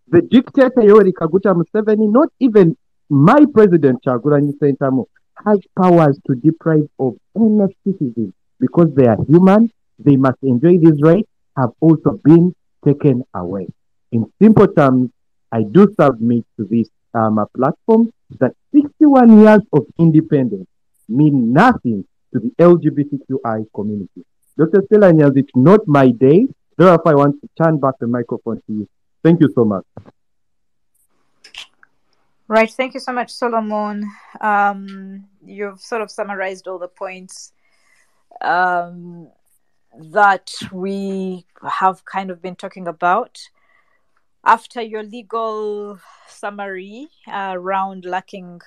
the dictator Yoweri Kaguta Museveni, not even my president Kyagulanyi Ssentamu, has powers to deprive of any citizens because they are human, they must enjoy these rights, have also been taken away. In simple terms, I do submit to this platform that 61 years of independence mean nothing to the LGBTQI community. Dr. Stella Nyanzi, it's not my day, therefore I want to turn back the microphone to you. Thank you so much. Right. Thank you so much, Solomon. You've sort of summarized all the points that we have kind of been talking about. After your legal summary around lacking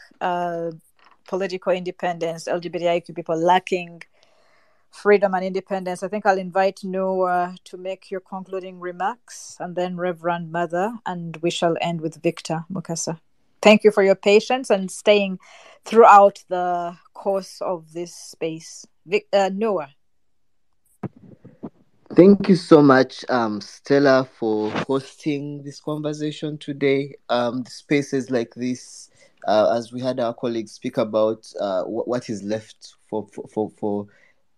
political independence, LGBTIQ people lacking freedom and independence, I think I'll invite Noah to make your concluding remarks, and then Reverend Mother, and we shall end with Victor Mukasa. Thank you for your patience and staying throughout the course of this space. Noah. Thank you so much, Stella, for hosting this conversation today. Spaces like this, as we had our colleagues speak about what is left for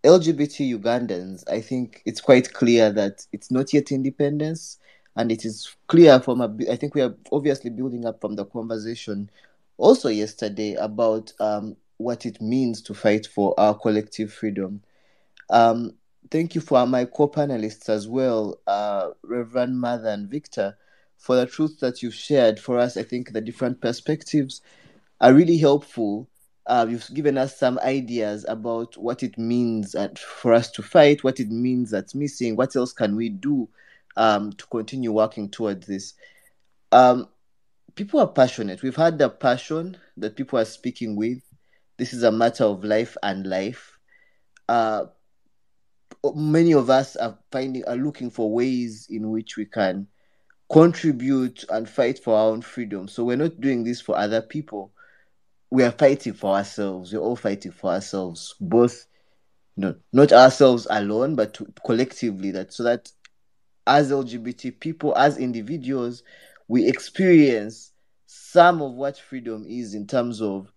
LGBT Ugandans, I think it's quite clear that it's not yet independence, and it is clear I think we are obviously building up from the conversation also yesterday about what it means to fight for our collective freedom. Thank you for my co-panelists as well, Reverend Mother and Victor, for the truth that you've shared for us. I think the different perspectives are really helpful. You've given us some ideas about what it means for us to fight, what it means that's missing, what else can we do to continue working towards this. People are passionate. We've had the passion that people are speaking with. This is a matter of life and life. Many of us are looking for ways in which we can contribute and fight for our own freedom. So we're not doing this for other people. We are fighting for ourselves. We're all fighting for ourselves, both, not ourselves alone, but collectively. So that as LGBT people, as individuals, we experience some of what freedom is in terms of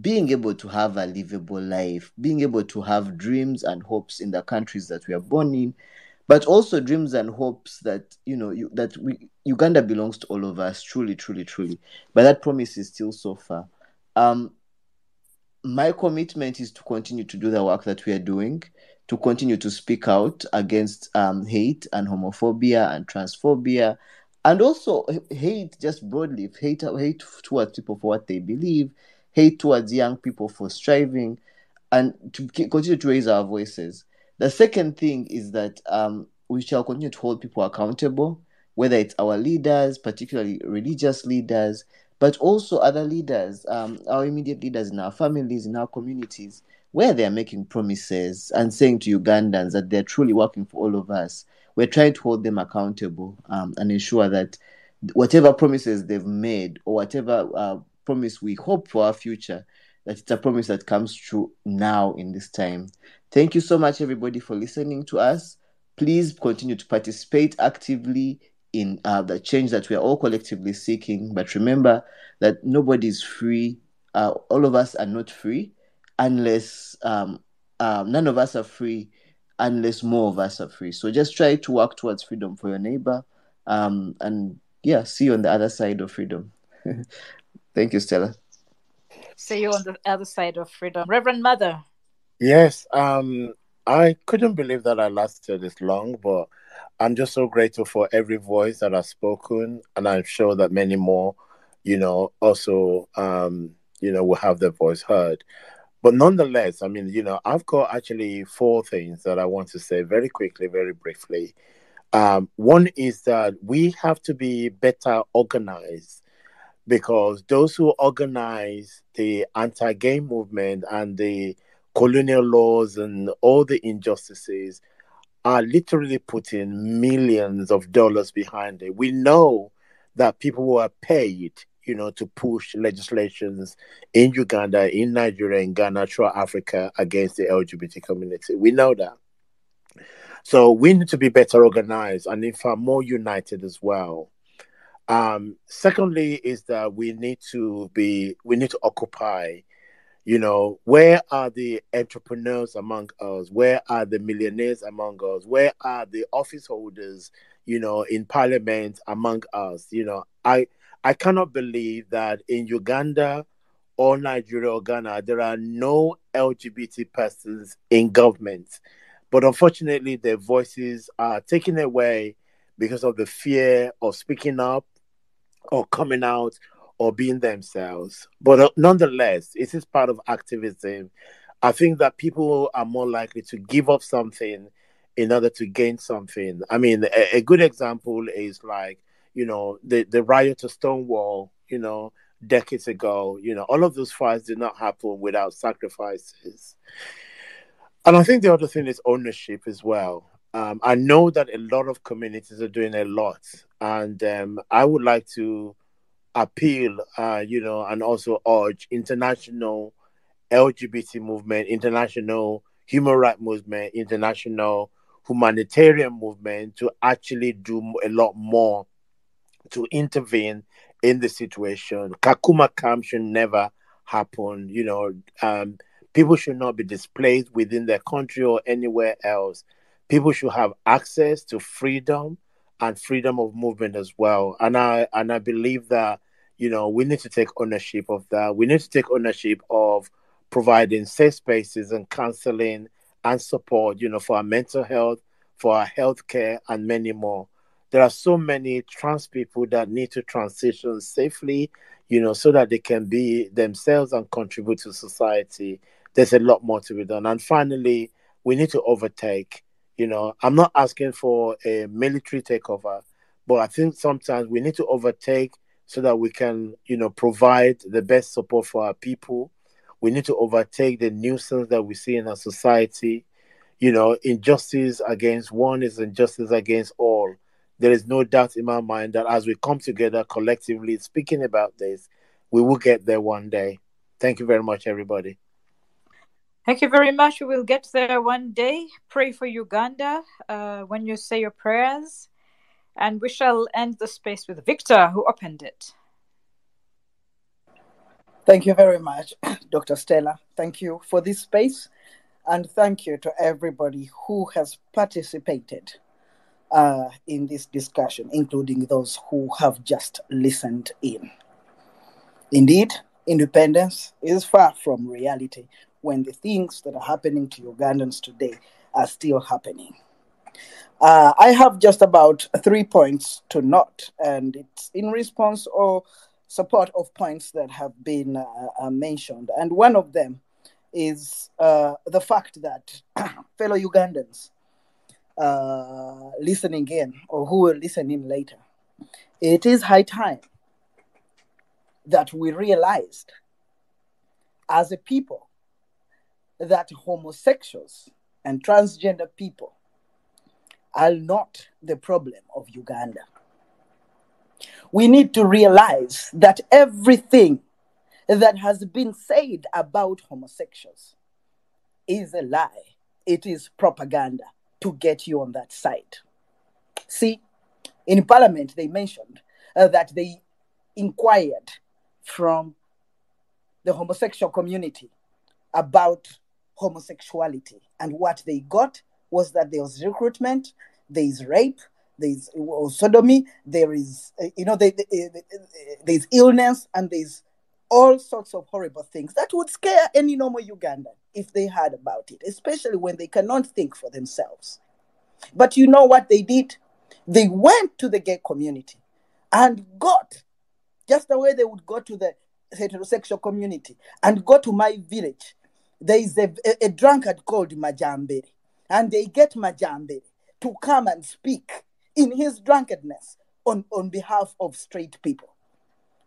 being able to have a livable life, being able to have dreams and hopes in the countries that we are born in, but also dreams and hopes that Uganda belongs to all of us, truly, truly, truly. But that promise is still so far. My commitment is to continue to do the work that we are doing, to continue to speak out against hate and homophobia and transphobia, and also hate just broadly, hate towards people for what they believe, hate towards young people for striving, and to continue to raise our voices. The second thing is that we shall continue to hold people accountable, whether it's our leaders, particularly religious leaders, but also other leaders, our immediate leaders in our families, in our communities, where they are making promises and saying to Ugandans that they're truly working for all of us. We're trying to hold them accountable and ensure that whatever promises they've made or whatever promise we hope for our future, that it's a promise that comes true now in this time. Thank you so much, everybody, for listening to us. Please continue to participate actively in the change that we are all collectively seeking. But remember that nobody is free. All of us are not free unless none of us are free unless more of us are free. So just try to work towards freedom for your neighbor. And yeah, see you on the other side of freedom. Thank you, Stella. See you on the other side of freedom. Reverend Mother. Yes, I couldn't believe that I lasted this long, but I'm just so grateful for every voice that has spoken, and I'm sure that many more, also, will have their voice heard. But nonetheless, I mean, I've got actually 4 things that I want to say very quickly, very briefly. One is that we have to be better organized, because those who organize the anti-gay movement and the colonial laws and all the injustices are literally putting millions of dollars behind it. We know that people who are paid, to push legislations in Uganda, in Nigeria, in Ghana, throughout Africa against the LGBT community. We know that. So we need to be better organized and, in fact, more united as well. Secondly, is that we need to occupy. Where are the entrepreneurs among us? Where are the millionaires among us? Where are the office holders, in parliament among us? I cannot believe that in Uganda or Nigeria or Ghana, there are no LGBT persons in government. But unfortunately, their voices are taken away because of the fear of speaking up or coming out or being themselves. But nonetheless, it is part of activism. I think that people are more likely to give up something in order to gain something. I mean, a good example is like, the riot to Stonewall, decades ago. All of those fights did not happen without sacrifices. And I think the other thing is ownership as well. I know that a lot of communities are doing a lot, and I would like to appeal, and also urge international LGBT movement, international human rights movement, international humanitarian movement to actually do a lot more to intervene in the situation. Kakuma camp should never happen. People should not be displaced within their country or anywhere else. People should have access to freedom and freedom of movement as well. And I believe that, we need to take ownership of that. We need to take ownership of providing safe spaces and counseling and support, for our mental health, for our healthcare, and many more. There are so many trans people that need to transition safely, so that they can be themselves and contribute to society. There's a lot more to be done. And finally, we need to overtake. I'm not asking for a military takeover, but I think sometimes we need to overtake so that we can, provide the best support for our people. We need to overtake the nuisance that we see in our society. Injustice against one is injustice against all. There is no doubt in my mind that as we come together collectively speaking about this, we will get there one day. Thank you very much, everybody. Thank you very much. We will get there one day. Pray for Uganda when you say your prayers. And we shall end the space with Victor, who opened it. Thank you very much, Dr. Stella. Thank you for this space. And thank you to everybody who has participated in this discussion, including those who have just listened in. Indeed, independence is far from reality when the things that are happening to Ugandans today are still happening. I have just about 3 points to note, and it's in response or support of points that have been mentioned. And one of them is the fact that fellow Ugandans listening in or who will listen in later, it is high time that we realized as a people that homosexuals and transgender people are not the problem of Uganda. We need to realize that everything that has been said about homosexuals is a lie. It is propaganda to get you on that side. See, in Parliament, they mentioned that they inquired from the homosexual community about homosexuality. And what they got was that there was recruitment, there is rape, there is sodomy, there is, there's illness, and there's all sorts of horrible things that would scare any normal Ugandan if they heard about it, especially when they cannot think for themselves. But you know what they did? They went to the gay community and got, just the way they would go to the heterosexual community and go to my village. There is a drunkard called Majambere, and they get Majambere to come and speak in his drunkenness on behalf of straight people,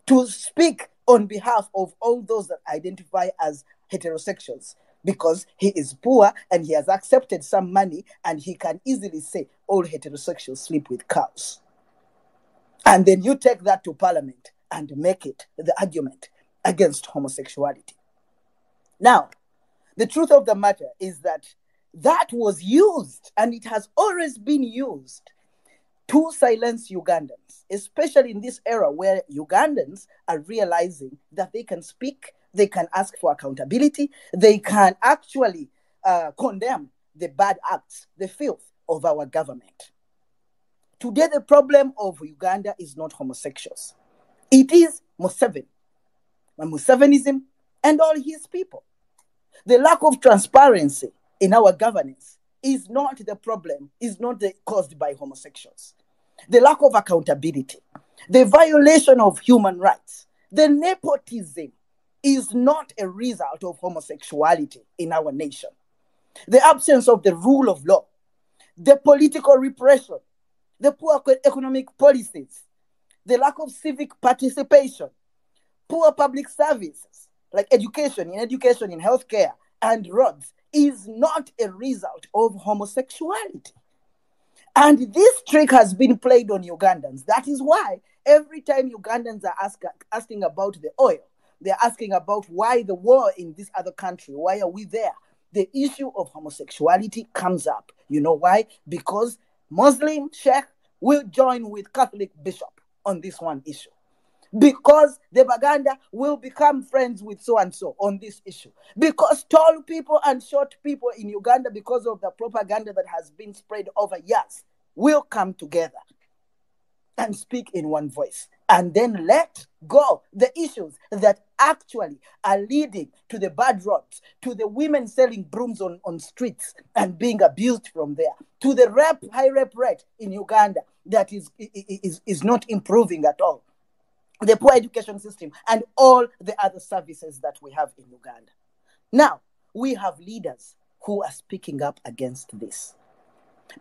to speak on behalf of all those that identify as heterosexuals, because he is poor and he has accepted some money and he can easily say all heterosexuals sleep with cows. And then you take that to Parliament and make it the argument against homosexuality. Now, the truth of the matter is that that was used, and it has always been used, to silence Ugandans, especially in this era where Ugandans are realizing that they can speak, they can ask for accountability, they can actually condemn the bad acts, the filth of our government. Today, the problem of Uganda is not homosexuals. It is Museveni, Musevenism, and all his people. The lack of transparency in our governance is not the problem, is not caused by homosexuals. The lack of accountability, the violation of human rights, the nepotism is not a result of homosexuality in our nation. The absence of the rule of law, the political repression, the poor economic policies, the lack of civic participation, poor public services like education, in healthcare, and roads is not a result of homosexuality. And this trick has been played on Ugandans. That is why every time Ugandans are asking about the oil, they're asking about why the war in this other country, why are we there? The issue of homosexuality comes up. You know why? Because Muslim sheikh will join with Catholic bishop on this one issue. Because the Baganda will become friends with so-and-so on this issue. Because tall people and short people in Uganda, because of the propaganda that has been spread over years, will come together and speak in one voice. And then let go the issues that actually are leading to the bad roads, to the women selling brooms on streets and being abused from there, to the high rape rate in Uganda that is not improving at all, the poor education system, and all the other services that we have in Uganda. Now, we have leaders who are speaking up against this.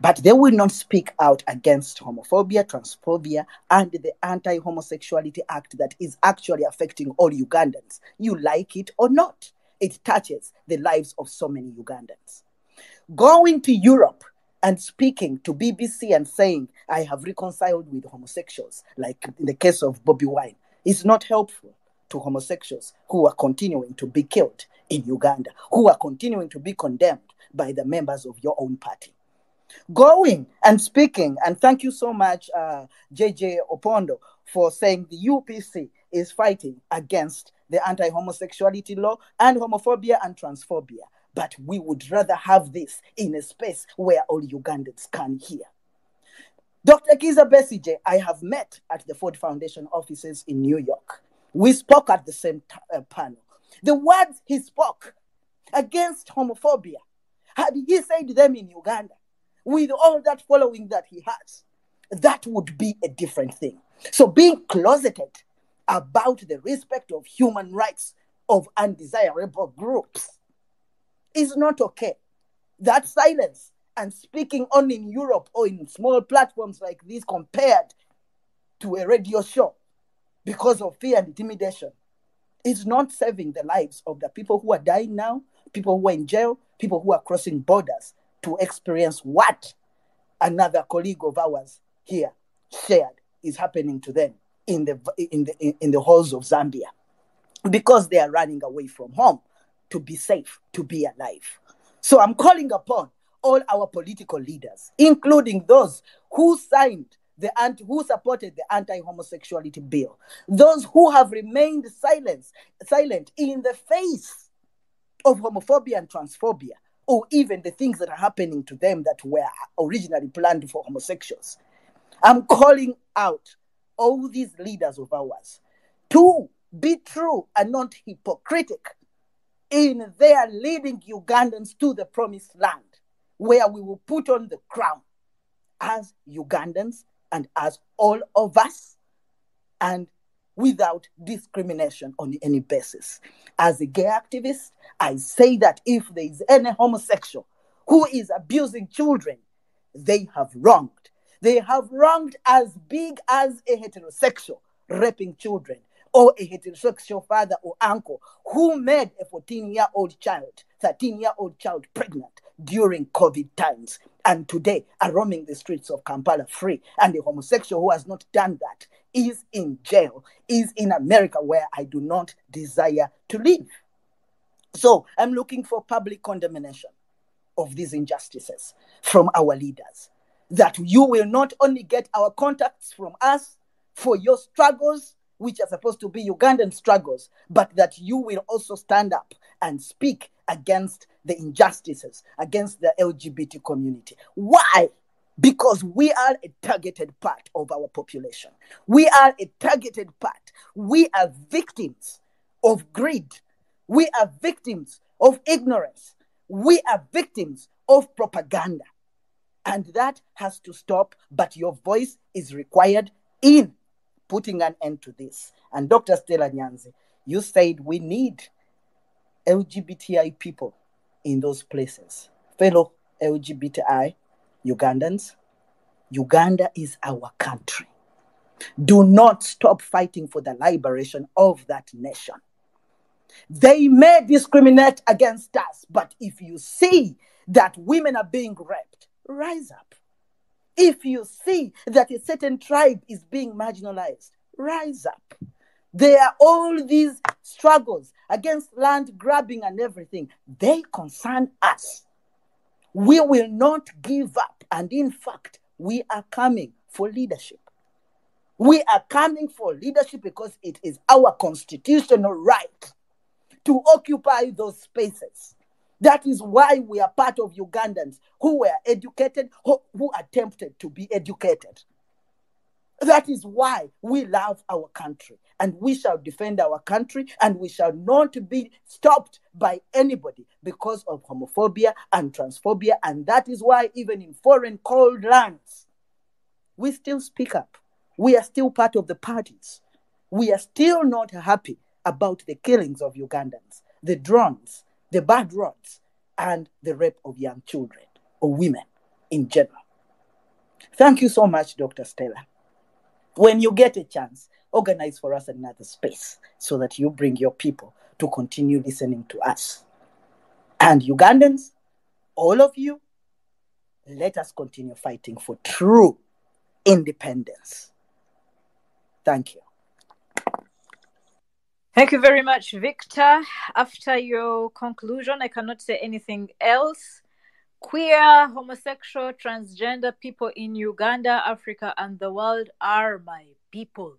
But they will not speak out against homophobia, transphobia, and the Anti-Homosexuality Act that is actually affecting all Ugandans. You like it or not, it touches the lives of so many Ugandans. Going to Europe and speaking to BBC and saying, I have reconciled with homosexuals, like in the case of Bobby Wine, is not helpful to homosexuals who are continuing to be killed in Uganda, who are continuing to be condemned by the members of your own party. Going and speaking, and thank you so much, JJ Opondo, for saying the UPC is fighting against the anti-homosexuality law and homophobia and transphobia. But we would rather have this in a space where all Ugandans can hear. Dr. Kiza Besije, I have met at the Ford Foundation offices in New York. We spoke at the same panel. The words he spoke against homophobia, had he said them in Uganda, with all that following that he has, that would be a different thing. So being closeted about the respect of human rights of undesirable groups is not okay. That silence and speaking only in Europe or in small platforms like this compared to a radio show because of fear and intimidation is not saving the lives of the people who are dying now, people who are in jail, people who are crossing borders to experience what another colleague of ours here shared is happening to them in the halls of Zambia, because they are running away from home to be safe, to be alive. So I'm calling upon all our political leaders, including those who signed who supported the anti-homosexuality bill, those who have remained silent in the face of homophobia and transphobia, or even the things that are happening to them that were originally planned for homosexuals. I'm calling out all these leaders of ours to be true and not hypocritical in their leading Ugandans to the promised land, where we will put on the crown as Ugandans and as all of us, and without discrimination on any basis. As a gay activist, I say that if there is any homosexual who is abusing children, they have wronged. They have wronged as big as a heterosexual raping children, or a heterosexual father or uncle who made a 14-year-old child, 13-year-old child pregnant during COVID times, and today are roaming the streets of Kampala free. And the homosexual who has not done that is in jail, is in America, where I do not desire to live. So I'm looking for public condemnation of these injustices from our leaders, that you will not only get our contacts from us for your struggles, which are supposed to be Ugandan struggles, but that you will also stand up and speak against the injustices, against the LGBT community. Why? Because we are a targeted part of our population. We are a targeted part. We are victims of greed. We are victims of ignorance. We are victims of propaganda. And that has to stop, but your voice is required in putting an end to this. And Dr. Stella Nyanzi, you said we need LGBTI people in those places. Fellow LGBTI Ugandans, Uganda is our country. Do not stop fighting for the liberation of that nation. They may discriminate against us, but if you see that women are being raped, rise up. If you see that a certain tribe is being marginalized, rise up. There are all these struggles against land grabbing and everything. They concern us. We will not give up. And in fact, we are coming for leadership. We are coming for leadership because it is our constitutional right to occupy those spaces. That is why we are part of Ugandans who were educated, who attempted to be educated. That is why we love our country, and we shall defend our country, and we shall not be stopped by anybody because of homophobia and transphobia. And that is why even in foreign cold lands, we still speak up. We are still part of the parties. We are still not happy about the killings of Ugandans, the drones, the bad roads, and the rape of young children or women in general. Thank you so much, Dr. Stella. When you get a chance, organize for us another space so that you bring your people to continue listening to us. And Ugandans, all of you, let us continue fighting for true independence. Thank you. Thank you very much, Victor. After your conclusion, I cannot say anything else. Queer, homosexual, transgender people in Uganda, Africa, and the world are my people.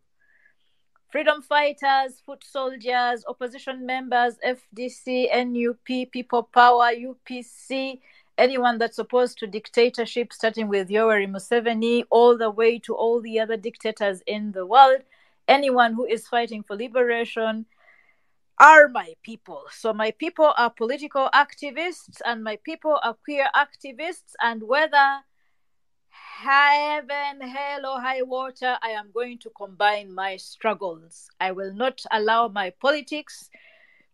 Freedom fighters, foot soldiers, opposition members, FDC, NUP, People Power, UPC, anyone that's opposed to dictatorship, starting with Yoweri Museveni, all the way to all the other dictators in the world, anyone who is fighting for liberation are my people. So my people are political activists and my people are queer activists, and whether heaven, hell, or high water, I am going to combine my struggles. I will not allow my politics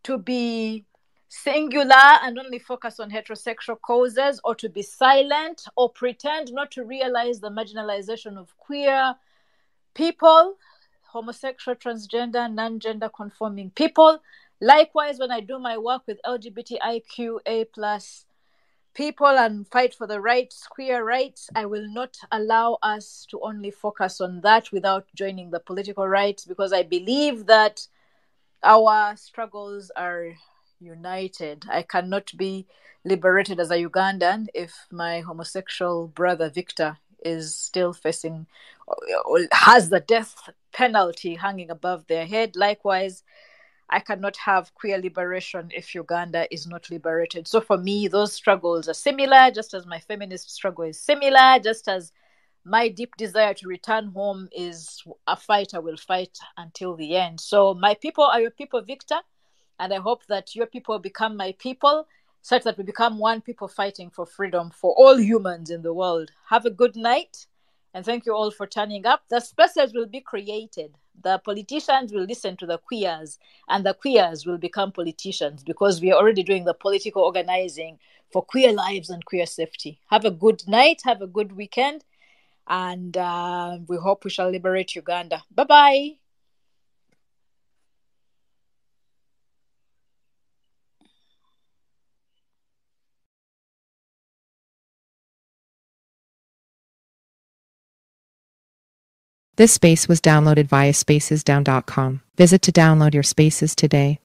to be singular and only focus on heterosexual causes, or to be silent or pretend not to realize the marginalization of queer people, homosexual, transgender, non-gender conforming people. Likewise, when I do my work with LGBTIQA plus people and fight for the rights, queer rights, I will not allow us to only focus on that without joining the political rights, because I believe that our struggles are united. I cannot be liberated as a Ugandan if my homosexual brother Victor is still facing, has the death penalty hanging above their head. Likewise, I cannot have queer liberation if Uganda is not liberated. So for me, those struggles are similar, just as my feminist struggle is similar, just as my deep desire to return home is a fight I will fight until the end. So my people are your people, Victor, and I hope that your people become my people, such that we become one people fighting for freedom for all humans in the world. Have a good night, and thank you all for turning up. The spaces will be created. The politicians will listen to the queers, and the queers will become politicians, because we are already doing the political organizing for queer lives and queer safety. Have a good night. Have a good weekend. And we hope we shall liberate Uganda. Bye-bye. This space was downloaded via spacesdown.com. Visit to download your spaces today.